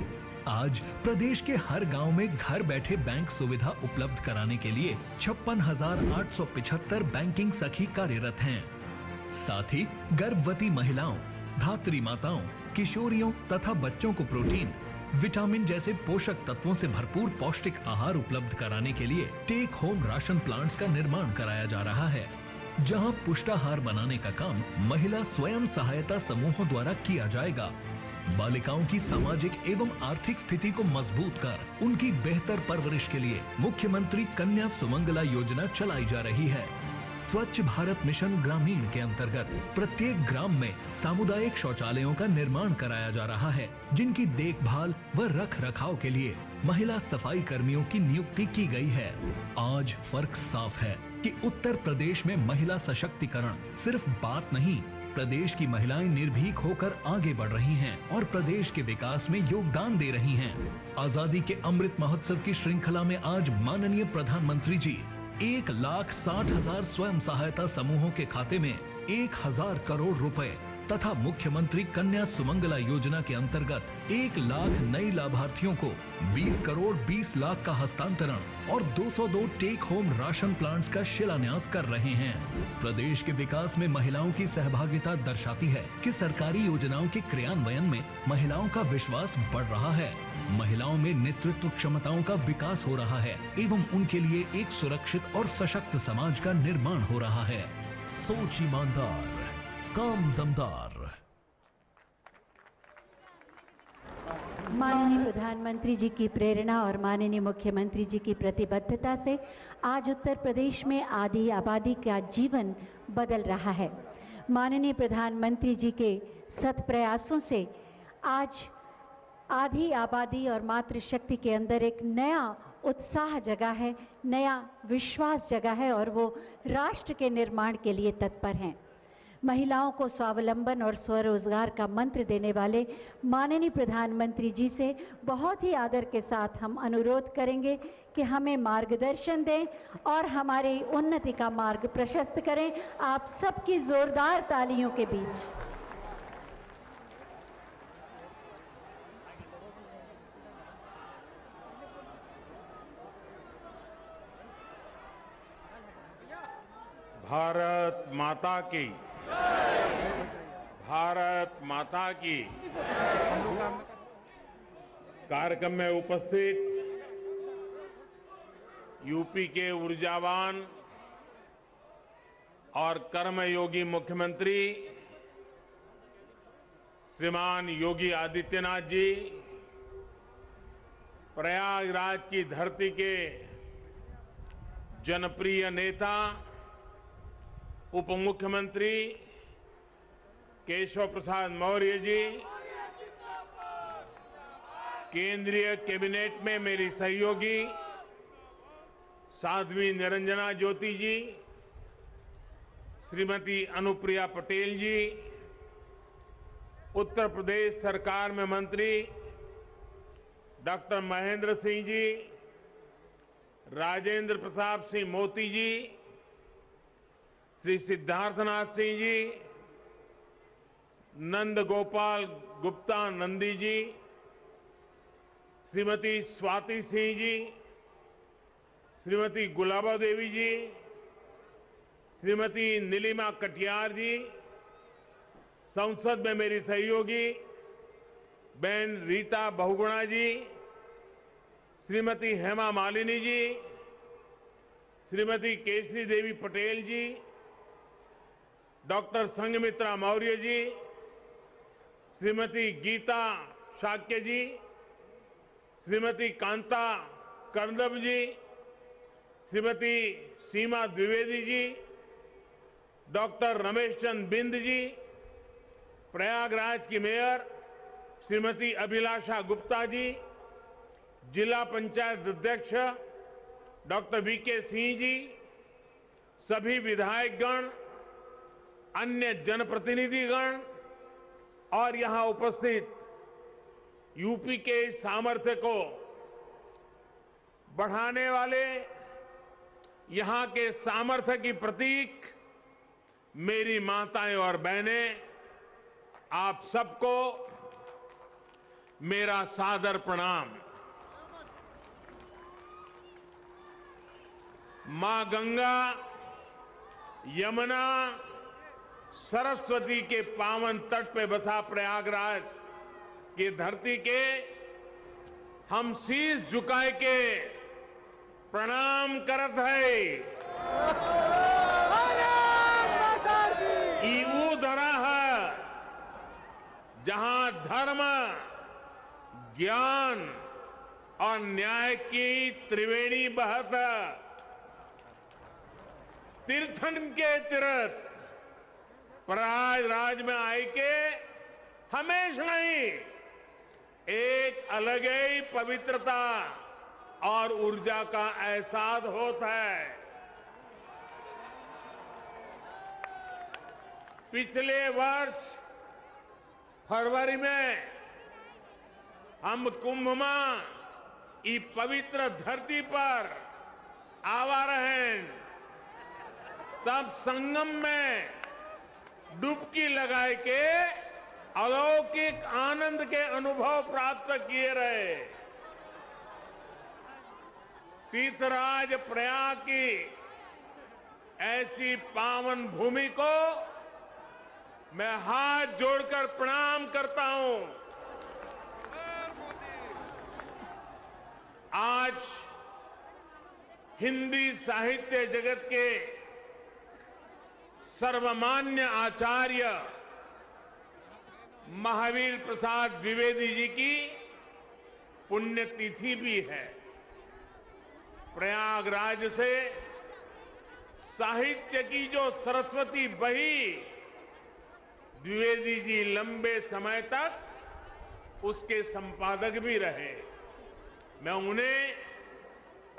आज प्रदेश के हर गांव में घर बैठे बैंक सुविधा उपलब्ध कराने के लिए 56,875 बैंकिंग सखी कार्यरत हैं। साथ ही गर्भवती महिलाओं, धात्री माताओं, किशोरियों तथा बच्चों को प्रोटीन, विटामिन जैसे पोषक तत्वों से भरपूर पौष्टिक आहार उपलब्ध कराने के लिए टेक होम राशन प्लांट्स का निर्माण कराया जा रहा है, जहां पुष्टाहार बनाने का काम महिला स्वयं सहायता समूहों द्वारा किया जाएगा। बालिकाओं की सामाजिक एवं आर्थिक स्थिति को मजबूत कर उनकी बेहतर परवरिश के लिए मुख्यमंत्री कन्या सुमंगला योजना चलाई जा रही है। स्वच्छ भारत मिशन ग्रामीण के अंतर्गत प्रत्येक ग्राम में सामुदायिक शौचालयों का निर्माण कराया जा रहा है, जिनकी देखभाल व रख रखाव के लिए महिला सफाई कर्मियों की नियुक्ति की गई है। आज फर्क साफ है कि उत्तर प्रदेश में महिला सशक्तिकरण सिर्फ बात नहीं, प्रदेश की महिलाएं निर्भीक होकर आगे बढ़ रही हैं और प्रदेश के विकास में योगदान दे रही हैं। आजादी के अमृत महोत्सव की श्रृंखला में आज माननीय प्रधानमंत्री जी 1,60,000 स्वयं सहायता समूहों के खाते में 1,000 करोड़ रुपए तथा मुख्यमंत्री कन्या सुमंगला योजना के अंतर्गत 1 लाख नए लाभार्थियों को 20 करोड़ 20 लाख का हस्तांतरण और 202 टेक होम राशन प्लांट्स का शिलान्यास कर रहे हैं। प्रदेश के विकास में महिलाओं की सहभागिता दर्शाती है कि सरकारी योजनाओं के क्रियान्वयन में महिलाओं का विश्वास बढ़ रहा है। महिलाओं में नेतृत्व क्षमताओं का विकास हो रहा है एवं उनके लिए एक सुरक्षित और सशक्त समाज का निर्माण हो रहा है। सोच ईमानदार, काम दमदार। माननीय प्रधानमंत्री जी की प्रेरणा और माननीय मुख्यमंत्री जी की प्रतिबद्धता से आज उत्तर प्रदेश में आधी आबादी का जीवन बदल रहा है। माननीय प्रधानमंत्री जी के सत प्रयासों से आज आधी आबादी और मातृशक्ति के अंदर एक नया उत्साह जगा है, नया विश्वास जगा है और वो राष्ट्र के निर्माण के लिए तत्पर हैं। महिलाओं को स्वावलंबन और स्वरोजगार का मंत्र देने वाले माननीय प्रधानमंत्री जी से बहुत ही आदर के साथ हम अनुरोध करेंगे कि हमें मार्गदर्शन दें और हमारी उन्नति का मार्ग प्रशस्त करें। आप सबकी जोरदार तालियों के बीच भारत माता की, भारत माता की। कार्यक्रम में उपस्थित यूपी के ऊर्जावान और कर्मयोगी मुख्यमंत्री श्रीमान योगी आदित्यनाथ जी, प्रयागराज की धरती के जनप्रिय नेता उप मुख्यमंत्री केशव प्रसाद मौर्य जी, केंद्रीय कैबिनेट में मेरी सहयोगी साध्वी निरंजना ज्योति जी, श्रीमती अनुप्रिया पटेल जी, उत्तर प्रदेश सरकार में मंत्री डॉक्टर महेंद्र सिंह जी, राजेंद्र प्रताप सिंह मोती जी, श्री सिद्धार्थनाथ सिंह जी, नंद गोपाल गुप्ता नंदी जी, श्रीमती स्वाति सिंह जी, श्रीमती गुलाबा देवी जी, श्रीमती नीलिमा कटियार जी, संसद में मेरी सहयोगी बहन रीता बहुगुणा जी, श्रीमती हेमा मालिनी जी, श्रीमती केशरी देवी पटेल जी, डॉक्टर संघमित्रा मौर्य जी, श्रीमती गीता शाक्य जी, श्रीमती कांता कर्दम जी, श्रीमती सीमा द्विवेदी जी, डॉक्टर रमेश चंद बिंद जी, प्रयागराज की मेयर श्रीमती अभिलाषा गुप्ता जी, जिला पंचायत अध्यक्ष डॉक्टर वीके सिंह जी, सभी विधायकगण, अन्य जनप्रतिनिधिगण और यहां उपस्थित यूपी के सामर्थ्य को बढ़ाने वाले, यहां के सामर्थ्य की प्रतीक मेरी माताएं और बहनें, आप सबको मेरा सादर प्रणाम। मां गंगा, यमुना, सरस्वती के पावन तट पे बसा प्रयागराज की धरती के हम शीश झुकाए के प्रणाम करत है। ई वो धरा है जहां धर्म, ज्ञान और न्याय की त्रिवेणी बहत, तीर्थन के तीर्थ प्रयागराज में आए के हमेशा ही एक अलग ही पवित्रता और ऊर्जा का एहसास होता है। पिछले वर्ष फरवरी में हम कुंभ में इस पवित्र धरती पर आवा रहे, तब संगम में डुबकी लगाए के अलौकिक आनंद के अनुभव प्राप्त किए रहे। तीर्थराज प्रयाग की ऐसी पावन भूमि को मैं हाथ जोड़कर प्रणाम करता हूं। आज हिंदी साहित्य जगत के सर्वमान्य आचार्य महावीर प्रसाद द्विवेदी जी की पुण्यतिथि भी है। प्रयागराज से साहित्य की जो सरस्वती बही, द्विवेदी जी लंबे समय तक उसके संपादक भी रहे। मैं उन्हें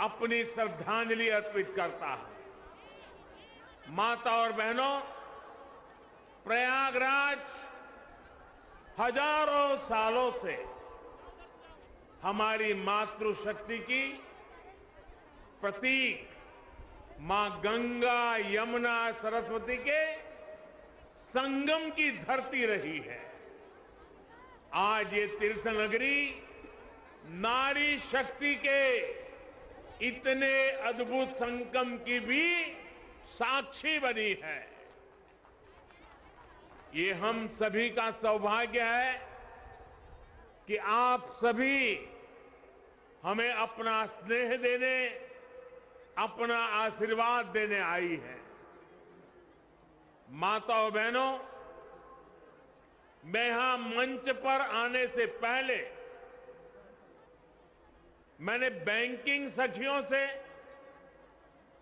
अपनी श्रद्धांजलि अर्पित करता हूं। माता और बहनों, प्रयागराज हजारों सालों से हमारी मातृशक्ति की प्रतीक मां गंगा, यमुना, सरस्वती के संगम की धरती रही है। आज ये तीर्थ नगरी नारी शक्ति के इतने अद्भुत संगम की भी साक्षी बनी है। ये हम सभी का सौभाग्य है कि आप सभी हमें अपना स्नेह देने, अपना आशीर्वाद देने आई है। माताओं बहनों, मैं यहां मंच पर आने से पहले मैंने बैंकिंग सखियों से,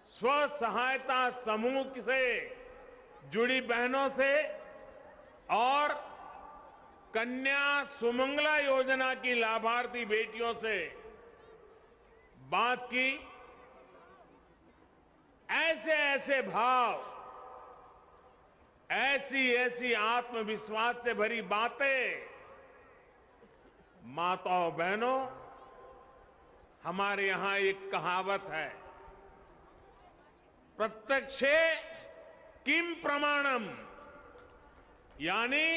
स्व सहायता समूह से जुड़ी बहनों से और कन्या सुमंगला योजना की लाभार्थी बेटियों से बात की। ऐसे ऐसे भाव, ऐसी ऐसी आत्मविश्वास से भरी बातें, माताओं बहनों, हमारे यहां एक कहावत है, प्रत्यक्षे किम प्रमाणम, यानी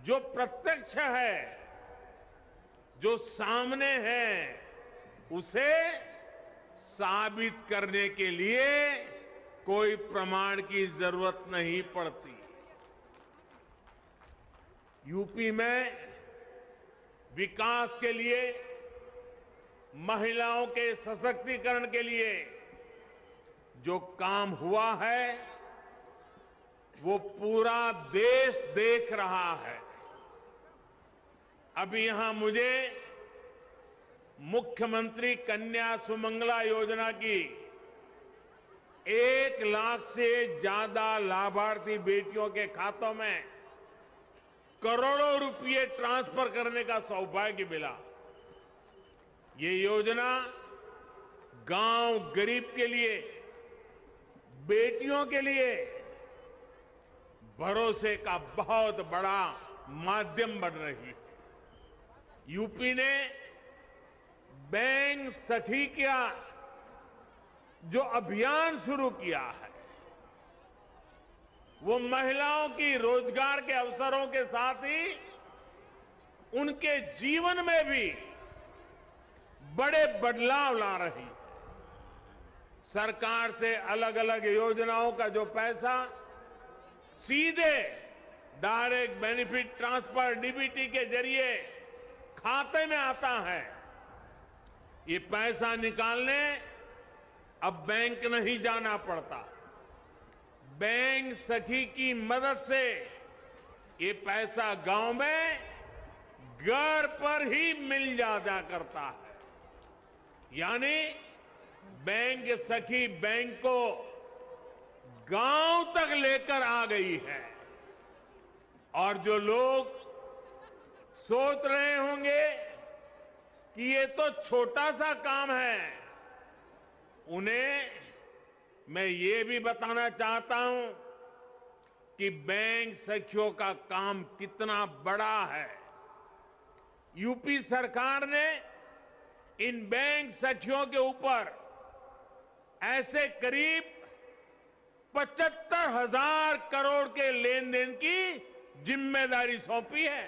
जो प्रत्यक्ष है, जो सामने है, उसे साबित करने के लिए कोई प्रमाण की जरूरत नहीं पड़ती। यूपी में विकास के लिए, महिलाओं के सशक्तिकरण के लिए जो काम हुआ है, वो पूरा देश देख रहा है। अभी यहां मुझे मुख्यमंत्री कन्या सुमंगला योजना की 1 लाख से ज्यादा लाभार्थी बेटियों के खातों में करोड़ों रुपए ट्रांसफर करने का सौभाग्य मिला। ये योजना गांव गरीब के लिए, बेटियों के लिए भरोसे का बहुत बड़ा माध्यम बन रही है। यूपी ने बैंक सखी का जो अभियान शुरू किया है, वो महिलाओं की रोजगार के अवसरों के साथ ही उनके जीवन में भी बड़े बदलाव ला रही है। सरकार से अलग अलग योजनाओं का जो पैसा सीधे डायरेक्ट बेनिफिट ट्रांसफर डीबीटी के जरिए खाते में आता है, ये पैसा निकालने अब बैंक नहीं जाना पड़ता। बैंक सखी की मदद से ये पैसा गांव में घर पर ही मिल जाया करता है। यानी बैंक सखी बैंक को गांव तक लेकर आ गई है। और जो लोग सोच रहे होंगे कि ये तो छोटा सा काम है, उन्हें मैं ये भी बताना चाहता हूं कि बैंक सखियों का काम कितना बड़ा है। यूपी सरकार ने इन बैंक सखियों के ऊपर ऐसे करीब 75,000 करोड़ के लेन देन की जिम्मेदारी सौंपी है।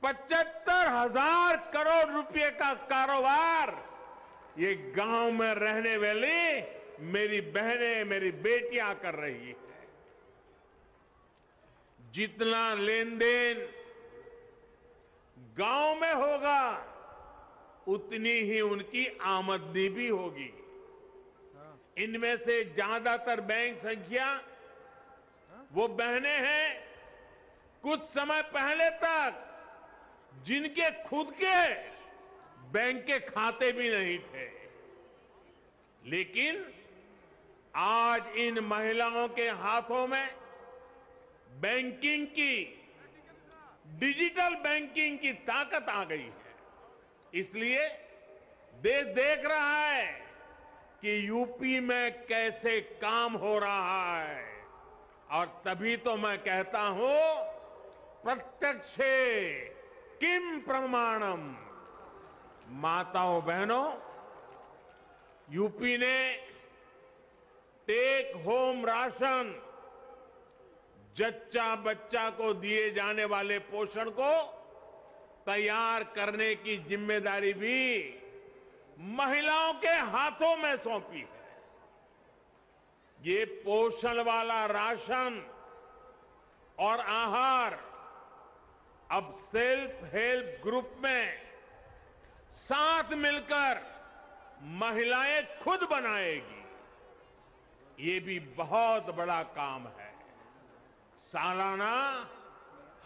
75,000 करोड़ रुपए का कारोबार ये गांव में रहने वाली मेरी बहनें, मेरी बेटियां कर रही है। जितना लेन देन गांव में होगा, उतनी ही उनकी आमदनी भी होगी। इनमें से ज्यादातर बैंक संख्या वो बहनें हैं कुछ समय पहले तक जिनके खुद के बैंक के खाते भी नहीं थे, लेकिन आज इन महिलाओं के हाथों में बैंकिंग की, डिजिटल बैंकिंग की ताकत आ गई है। इसलिए देश देख रहा है कि यूपी में कैसे काम हो रहा है। और तभी तो मैं कहता हूं, प्रत्यक्षे किम प्रमाणम। माताओं बहनों, यूपी ने टेक होम राशन, जच्चा बच्चा को दिए जाने वाले पोषण को तैयार करने की जिम्मेदारी भी महिलाओं के हाथों में सौंपी है। ये पोषण वाला राशन और आहार अब सेल्फ हेल्प ग्रुप में साथ मिलकर महिलाएं खुद बनाएगी। ये भी बहुत बड़ा काम है। सालाना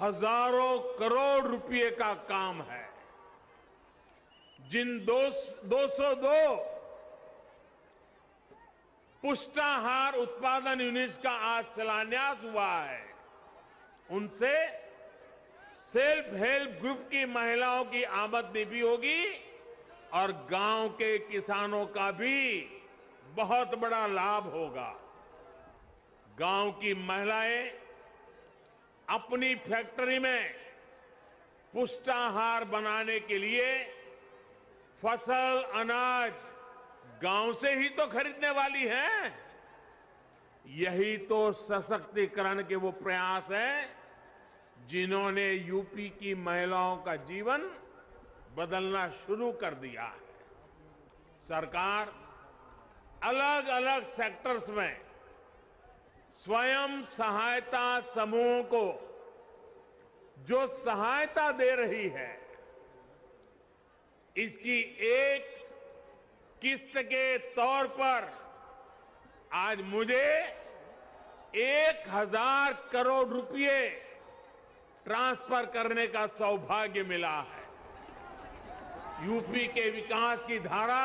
हजारों करोड़ रुपए का काम है। जिन 202 पुष्टाहार उत्पादन यूनिट्स का आज शिलान्यास हुआ है, उनसे सेल्फ हेल्प ग्रुप की महिलाओं की आमदनी भी होगी और गांव के किसानों का भी बहुत बड़ा लाभ होगा। गांव की महिलाएं अपनी फैक्ट्री में पुष्टाहार बनाने के लिए फसल, अनाज गांव से ही तो खरीदने वाली हैं। यही तो सशक्तिकरण के वो प्रयास हैं जिन्होंने यूपी की महिलाओं का जीवन बदलना शुरू कर दिया है। सरकार अलग अलग सेक्टर्स में स्वयं सहायता समूह को जो सहायता दे रही है, इसकी एक किस्त के तौर पर आज मुझे 1000 करोड़ रुपए ट्रांसफर करने का सौभाग्य मिला है। यूपी के विकास की धारा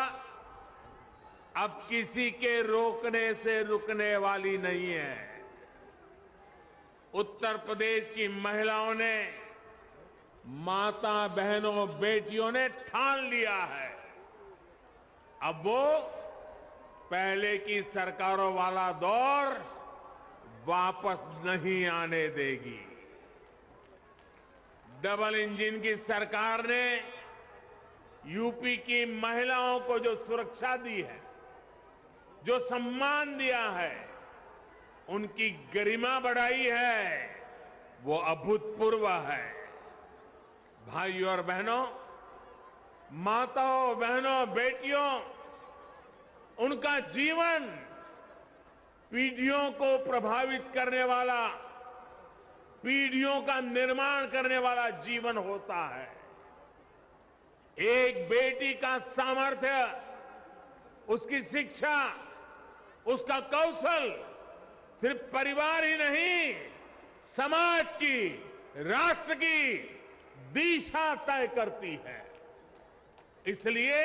अब किसी के रोकने से रुकने वाली नहीं है। उत्तर प्रदेश की महिलाओं ने, माता बहनों, बेटियों ने ठान लिया है, अब वो पहले की सरकारों वाला दौर वापस नहीं आने देगी। डबल इंजन की सरकार ने यूपी की महिलाओं को जो सुरक्षा दी है, जो सम्मान दिया है, उनकी गरिमा बढ़ाई है, वो अभूतपूर्व है। भाइयों और बहनों, माताओं, बहनों, बेटियों, उनका जीवन पीढ़ियों को प्रभावित करने वाला, पीढ़ियों का निर्माण करने वाला जीवन होता है। एक बेटी का सामर्थ्य, उसकी शिक्षा, उसका कौशल सिर्फ परिवार ही नहीं, समाज की, राष्ट्र की दिशा तय करती है। इसलिए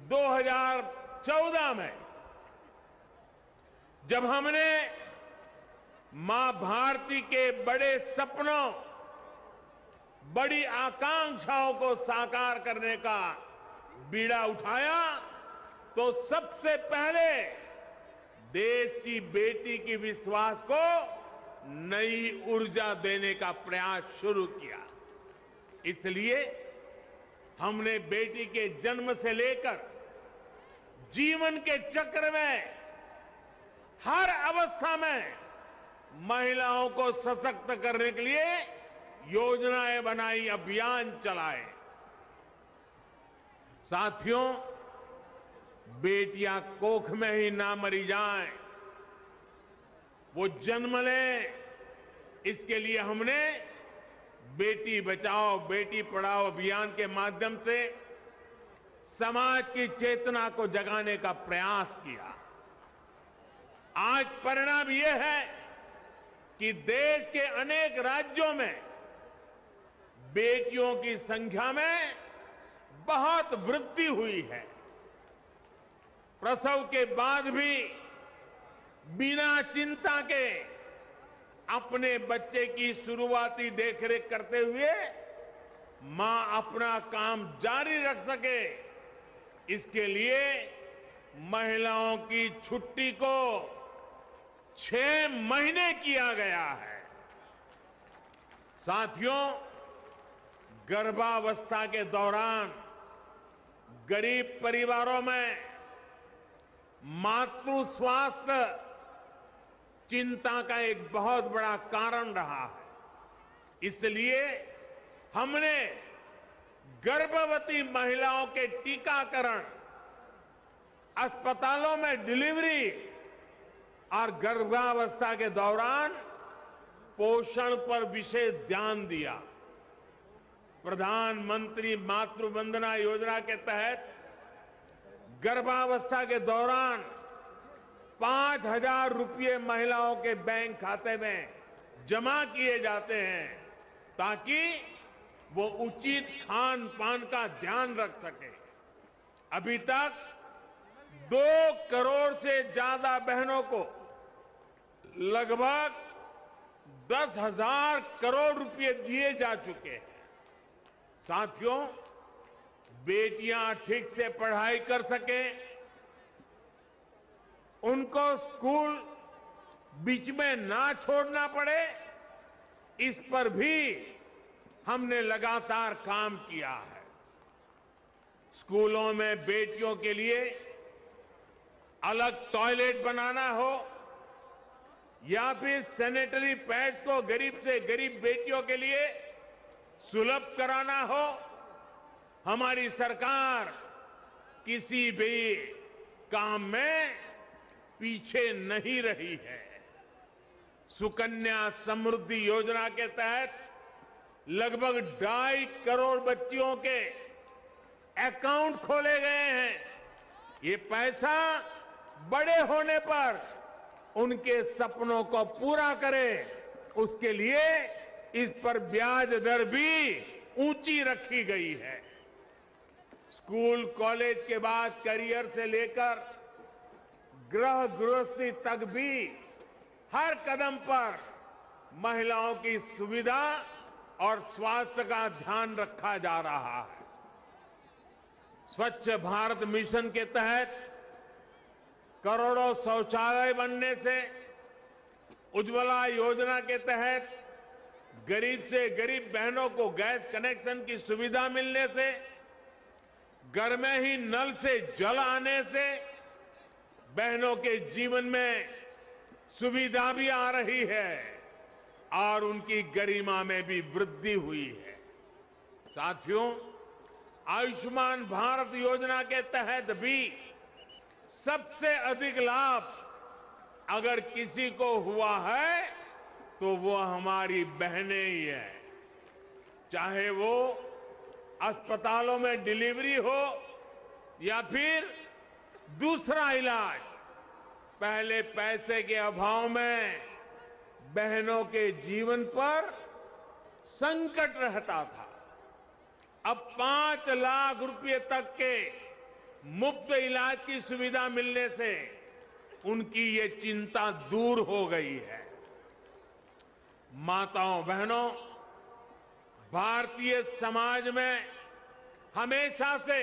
2014 में जब हमने मां भारती के बड़े सपनों, बड़ी आकांक्षाओं को साकार करने का बीड़ा उठाया, तो सबसे पहले देश की बेटी की विश्वास को नई ऊर्जा देने का प्रयास शुरू किया। इसलिए हमने बेटी के जन्म से लेकर जीवन के चक्र में हर अवस्था में महिलाओं को सशक्त करने के लिए योजनाएं बनाई, अभियान चलाए। साथियों, बेटियां कोख में ही ना मरी जाएं, वो जन्म लें, इसके लिए हमने बेटी बचाओ बेटी पढ़ाओ अभियान के माध्यम से समाज की चेतना को जगाने का प्रयास किया। आज परिणाम यह है कि देश के अनेक राज्यों में बेटियों की संख्या में बहुत वृद्धि हुई है। प्रसव के बाद भी बिना चिंता के अपने बच्चे की शुरुआती देखरेख करते हुए मां अपना काम जारी रख सके, इसके लिए महिलाओं की छुट्टी को 6 महीने किया गया है। साथियों, गर्भावस्था के दौरान गरीब परिवारों में मातृ स्वास्थ्य चिंता का एक बहुत बड़ा कारण रहा है। इसलिए हमने गर्भवती महिलाओं के टीकाकरण, अस्पतालों में डिलीवरी और गर्भावस्था के दौरान पोषण पर विशेष ध्यान दिया। प्रधानमंत्री मातृ वंदना योजना के तहत गर्भावस्था के दौरान 5,000 रुपये महिलाओं के बैंक खाते में जमा किए जाते हैं ताकि वो उचित खान पान का ध्यान रख सके। अभी तक 2 करोड़ से ज्यादा बहनों को लगभग 10,000 करोड़ रुपए दिए जा चुके हैं। साथियों, बेटियां ठीक से पढ़ाई कर सकें, उनको स्कूल बीच में ना छोड़ना पड़े, इस पर भी हमने लगातार काम किया है। स्कूलों में बेटियों के लिए अलग टॉयलेट बनाना हो या फिर सैनिटरी पैड्स को गरीब से गरीब बेटियों के लिए सुलभ कराना हो, हमारी सरकार किसी भी काम में पीछे नहीं रही है। सुकन्या समृद्धि योजना के तहत लगभग 2.5 करोड़ बच्चियों के अकाउंट खोले गए हैं। ये पैसा बड़े होने पर उनके सपनों को पूरा करे, उसके लिए इस पर ब्याज दर भी ऊंची रखी गई है। स्कूल कॉलेज के बाद करियर से लेकर गृहस्थी तक भी हर कदम पर महिलाओं की सुविधा और स्वास्थ्य का ध्यान रखा जा रहा है। स्वच्छ भारत मिशन के तहत करोड़ों शौचालय बनने से, उज्ज्वला योजना के तहत गरीब से गरीब बहनों को गैस कनेक्शन की सुविधा मिलने से, घर में ही नल से जल आने से बहनों के जीवन में सुविधा भी आ रही है और उनकी गरिमा में भी वृद्धि हुई है। साथियों, आयुष्मान भारत योजना के तहत भी सबसे अधिक लाभ अगर किसी को हुआ है तो वो हमारी बहनें ही है। चाहे वो अस्पतालों में डिलीवरी हो या फिर दूसरा इलाज, पहले पैसे के अभाव में बहनों के जीवन पर संकट रहता था। अब 5 लाख रुपए तक के मुफ्त इलाज की सुविधा मिलने से उनकी ये चिंता दूर हो गई है। माताओं बहनों, भारतीय समाज में हमेशा से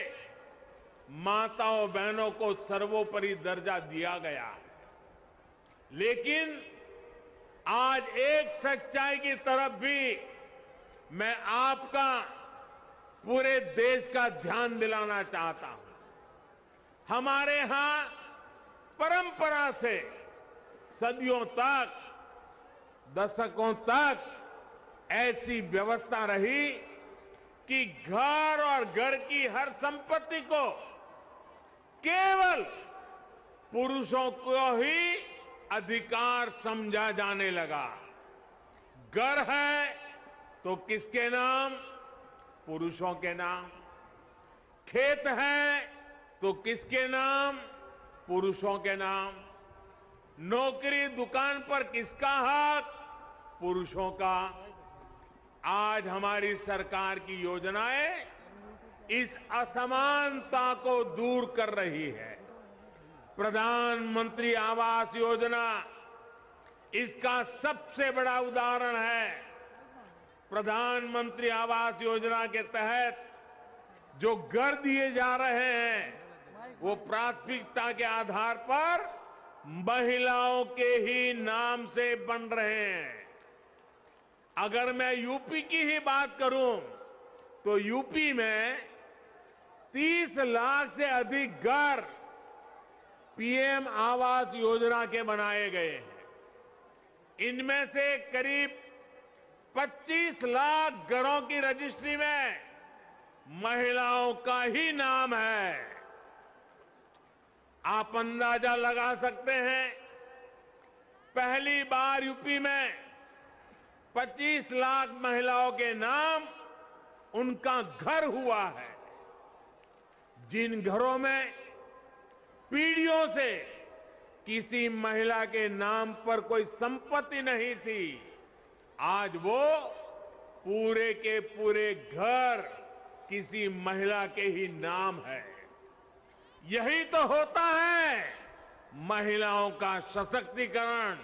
माताओं बहनों को सर्वोपरि दर्जा दिया गया है, लेकिन आज एक सच्चाई की तरफ भी मैं आपका, पूरे देश का ध्यान दिलाना चाहता हूं। हमारे यहां परंपरा से सदियों तक, दशकों तक ऐसी व्यवस्था रही कि घर और घर की हर संपत्ति को केवल पुरुषों को ही अधिकार समझा जाने लगा। घर है तो किसके नाम? पुरुषों के नाम। खेत है तो किसके नाम? पुरुषों के नाम। नौकरी दुकान पर किसका हक? पुरुषों का। आज हमारी सरकार की योजनाएं इस असमानता को दूर कर रही है। प्रधानमंत्री आवास योजना इसका सबसे बड़ा उदाहरण है। प्रधानमंत्री आवास योजना के तहत जो घर दिए जा रहे हैं वो प्राथमिकता के आधार पर महिलाओं के ही नाम से बन रहे हैं। अगर मैं यूपी की ही बात करूं तो यूपी में 30 लाख से अधिक घर पीएम आवास योजना के बनाए गए हैं। इनमें से करीब 25 लाख घरों की रजिस्ट्री में महिलाओं का ही नाम है। आप अंदाजा लगा सकते हैं पहली बार यूपी में 25 लाख महिलाओं के नाम उनका घर हुआ है। जिन घरों में पीढ़ियों से किसी महिला के नाम पर कोई संपत्ति नहीं थी, आज वो पूरे के पूरे घर किसी महिला के ही नाम है। यही तो होता है महिलाओं का सशक्तिकरण,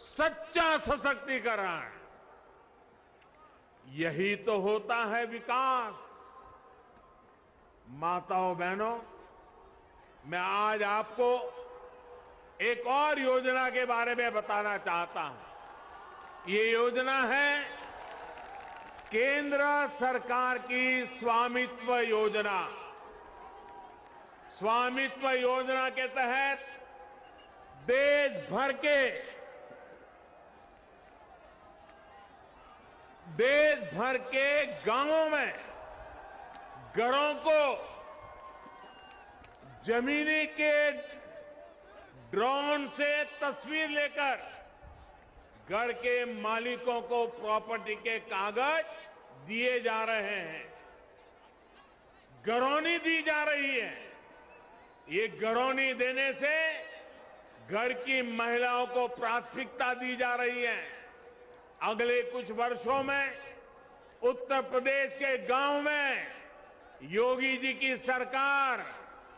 सच्चा सशक्तिकरण। यही तो होता है विकास। माताओं बहनों, मैं आज आपको एक और योजना के बारे में बताना चाहता हूं। ये योजना है केंद्र सरकार की स्वामित्व योजना। स्वामित्व योजना के तहत देश भर के गांवों में घरों को जमीनी के ड्रोन से तस्वीर लेकर घर के मालिकों को प्रॉपर्टी के कागज दिए जा रहे हैं, घरौनी दी जा रही है। ये घरौनी देने से घर की महिलाओं को प्राथमिकता दी जा रही है। अगले कुछ वर्षों में उत्तर प्रदेश के गांव में योगी जी की सरकार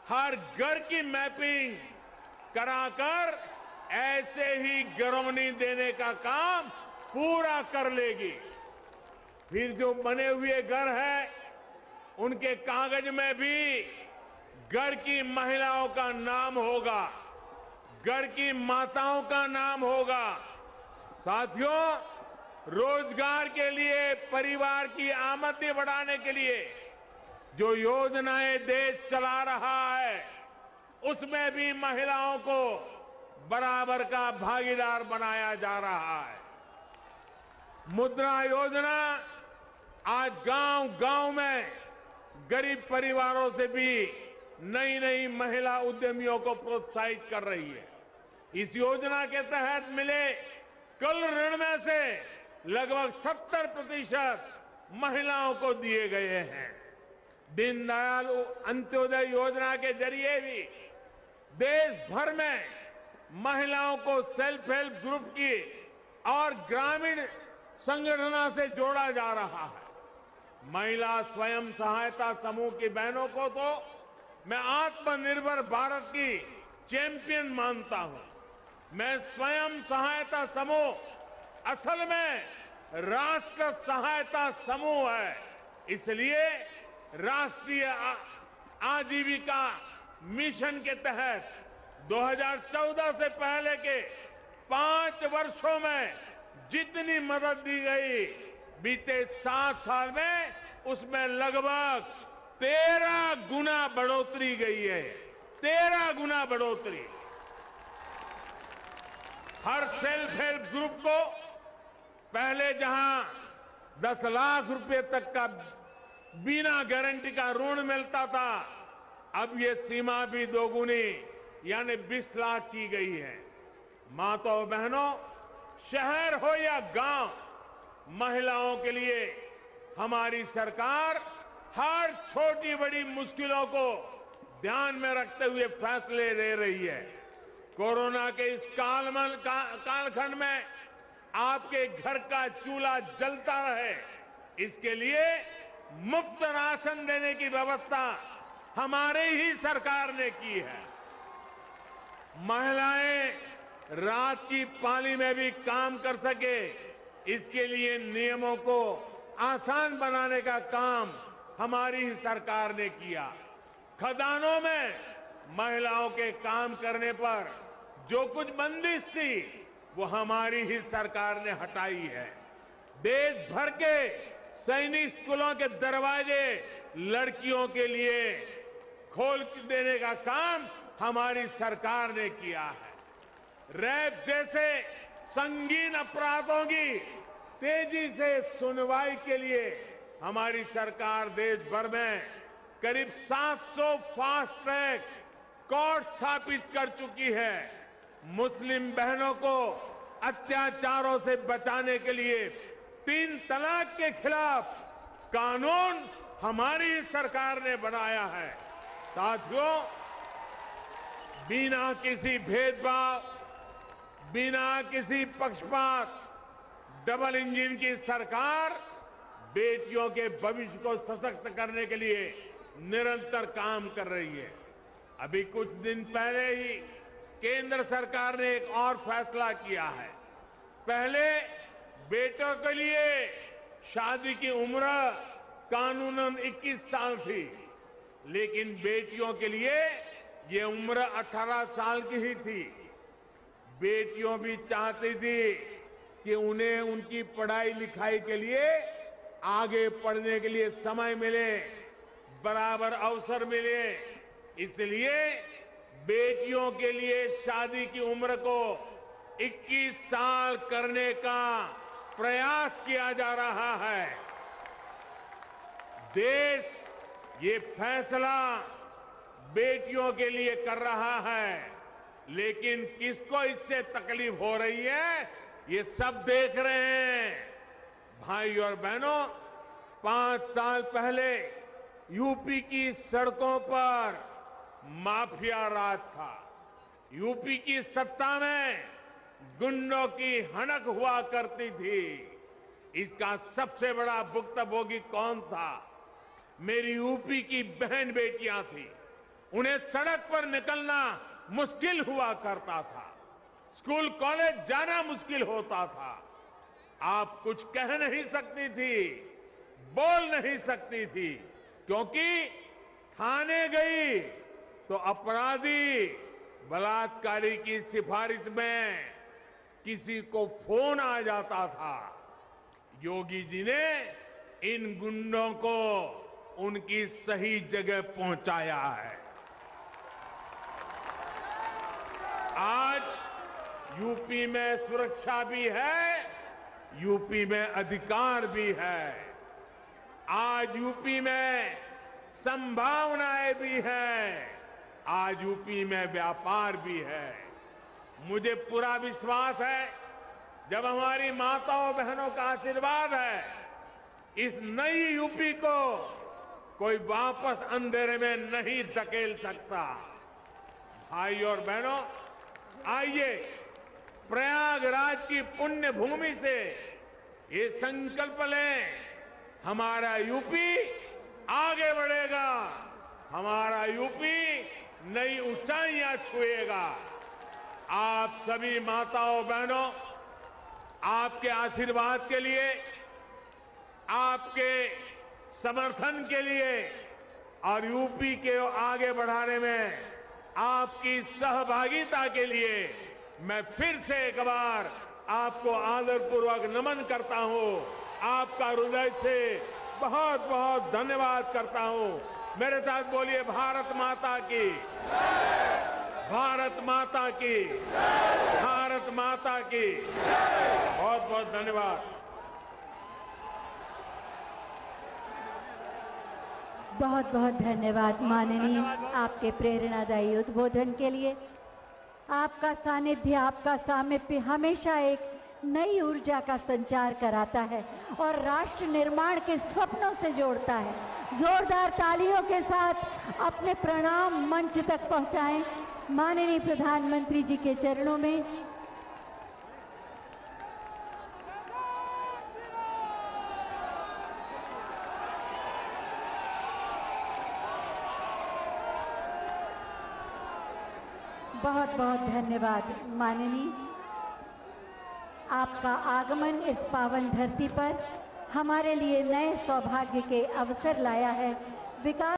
हर घर की मैपिंग कराकर ऐसे ही घरौनी देने का काम पूरा कर लेगी। फिर जो बने हुए घर है उनके कागज में भी घर की महिलाओं का नाम होगा, घर की माताओं का नाम होगा। साथियों, रोजगार के लिए, परिवार की आमदनी बढ़ाने के लिए जो योजनाएं देश चला रहा है, उसमें भी महिलाओं को बराबर का भागीदार बनाया जा रहा है। मुद्रा योजना आज गांव-गांव में गरीब परिवारों से भी नई नई महिला उद्यमियों को प्रोत्साहित कर रही है। इस योजना के तहत मिले कुल ऋण में से लगभग 70% महिलाओं को दिए गए हैं। दीनदयाल अंत्योदय योजना के जरिए भी देश भर में महिलाओं को सेल्फ हेल्प ग्रुप की और ग्रामीण संगठनों से जोड़ा जा रहा है। महिला स्वयं सहायता समूह की बहनों को तो मैं आत्मनिर्भर भारत की चैंपियन मानता हूं। मैं स्वयं सहायता समूह असल में राष्ट्र सहायता समूह है, इसलिए राष्ट्रीय आजीविका मिशन के तहत 2014 से पहले के 5 वर्षों में जितनी मदद दी गई, बीते 7 साल में उसमें लगभग 13 गुना बढ़ोतरी गई है। 13 गुना बढ़ोतरी। हर सेल्फ हेल्प ग्रुप को पहले जहां 10 लाख रुपए तक का बिना गारंटी का ऋण मिलता था, अब ये सीमा भी दोगुनी यानी 20 लाख की गई है। माताओं बहनों, शहर हो या गांव, महिलाओं के लिए हमारी सरकार हर छोटी बड़ी मुश्किलों को ध्यान में रखते हुए फैसले ले रही है। कोरोना के इस कालखंड में आपके घर का चूल्हा जलता रहे, इसके लिए मुफ्त राशन देने की व्यवस्था हमारे ही सरकार ने की है। महिलाएं रात की पाली में भी काम कर सके, इसके लिए नियमों को आसान बनाने का काम हमारी ही सरकार ने किया। खदानों में महिलाओं के काम करने पर जो कुछ बंदिश थी, वो हमारी ही सरकार ने हटाई है। देश भर के सैनिक स्कूलों के दरवाजे लड़कियों के लिए खोल देने का काम हमारी सरकार ने किया है। रेप जैसे संगीन अपराधों की तेजी से सुनवाई के लिए हमारी सरकार देश भर में करीब 700 फास्ट ट्रैक कोर्ट स्थापित कर चुकी है। मुस्लिम बहनों को अत्याचारों से बचाने के लिए 3 तलाक के खिलाफ कानून हमारी सरकार ने बनाया है। साथियों, बिना किसी भेदभाव, बिना किसी पक्षपात, डबल इंजन की सरकार बेटियों के भविष्य को सशक्त करने के लिए निरंतर काम कर रही है। अभी कुछ दिन पहले ही केंद्र सरकार ने एक और फैसला किया है। पहले बेटों के लिए शादी की उम्र कानूनन 21 साल थी, लेकिन बेटियों के लिए ये उम्र 18 साल की ही थी। बेटियों भी चाहती थी कि उन्हें उनकी पढ़ाई लिखाई के लिए, आगे पढ़ने के लिए समय मिले, बराबर अवसर मिले। इसलिए बेटियों के लिए शादी की उम्र को 21 साल करने का प्रयास किया जा रहा है। देश ये फैसला बेटियों के लिए कर रहा है, लेकिन किसको इससे तकलीफ हो रही है, ये सब देख रहे हैं। भाई और बहनों, 5 साल पहले यूपी की सड़कों पर माफिया राज था। यूपी की सत्ता में गुंडों की हनक हुआ करती थी। इसका सबसे बड़ा भुक्तभोगी कौन था? मेरी यूपी की बहन बेटियां थी। उन्हें सड़क पर निकलना मुश्किल हुआ करता था, स्कूल कॉलेज जाना मुश्किल होता था। आप कुछ कह नहीं सकती थी, बोल नहीं सकती थी, क्योंकि थाने गई तो अपराधी बलात्कारी की सिफारिश में किसी को फोन आ जाता था। योगी जी ने इन गुंडों को उनकी सही जगह पहुंचाया है। आज यूपी में सुरक्षा भी है, यूपी में अधिकार भी है। आज यूपी में संभावनाएं भी हैं, आज यूपी में व्यापार भी है। मुझे पूरा विश्वास है, जब हमारी माताओं बहनों का आशीर्वाद है, इस नई यूपी को कोई वापस अंधेरे में नहीं धकेल सकता। भाई और बहनों, आइए प्रयागराज की पुण्य भूमि से ये संकल्प लें, हमारा यूपी आगे बढ़ेगा, हमारा यूपी नई ऊंचाइयां छुएगा। आप सभी माताओं बहनों, आपके आशीर्वाद के लिए, आपके समर्थन के लिए और यूपी के आगे बढ़ाने में आपकी सहभागिता के लिए मैं फिर से एक बार आपको आदरपूर्वक नमन करता हूं। आपका हृदय से बहुत बहुत धन्यवाद करता हूं। मेरे साथ बोलिए, भारत माता की, भारत माता की, भारत माता की। बहुत बहुत धन्यवाद। बहुत बहुत धन्यवाद माननीय, आपके प्रेरणादायी उद्बोधन के लिए। आपका सानिध्य, आपका सामीप्य हमेशा एक नई ऊर्जा का संचार कराता है और राष्ट्र निर्माण के स्वप्नों से जोड़ता है। जोरदार तालियों के साथ अपने प्रणाम मंच तक पहुंचाएं माननीय प्रधानमंत्री जी के चरणों में। बहुत बहुत धन्यवाद माननीय। आपका आगमन इस पावन धरती पर हमारे लिए नए सौभाग्य के अवसर लाया है। विकास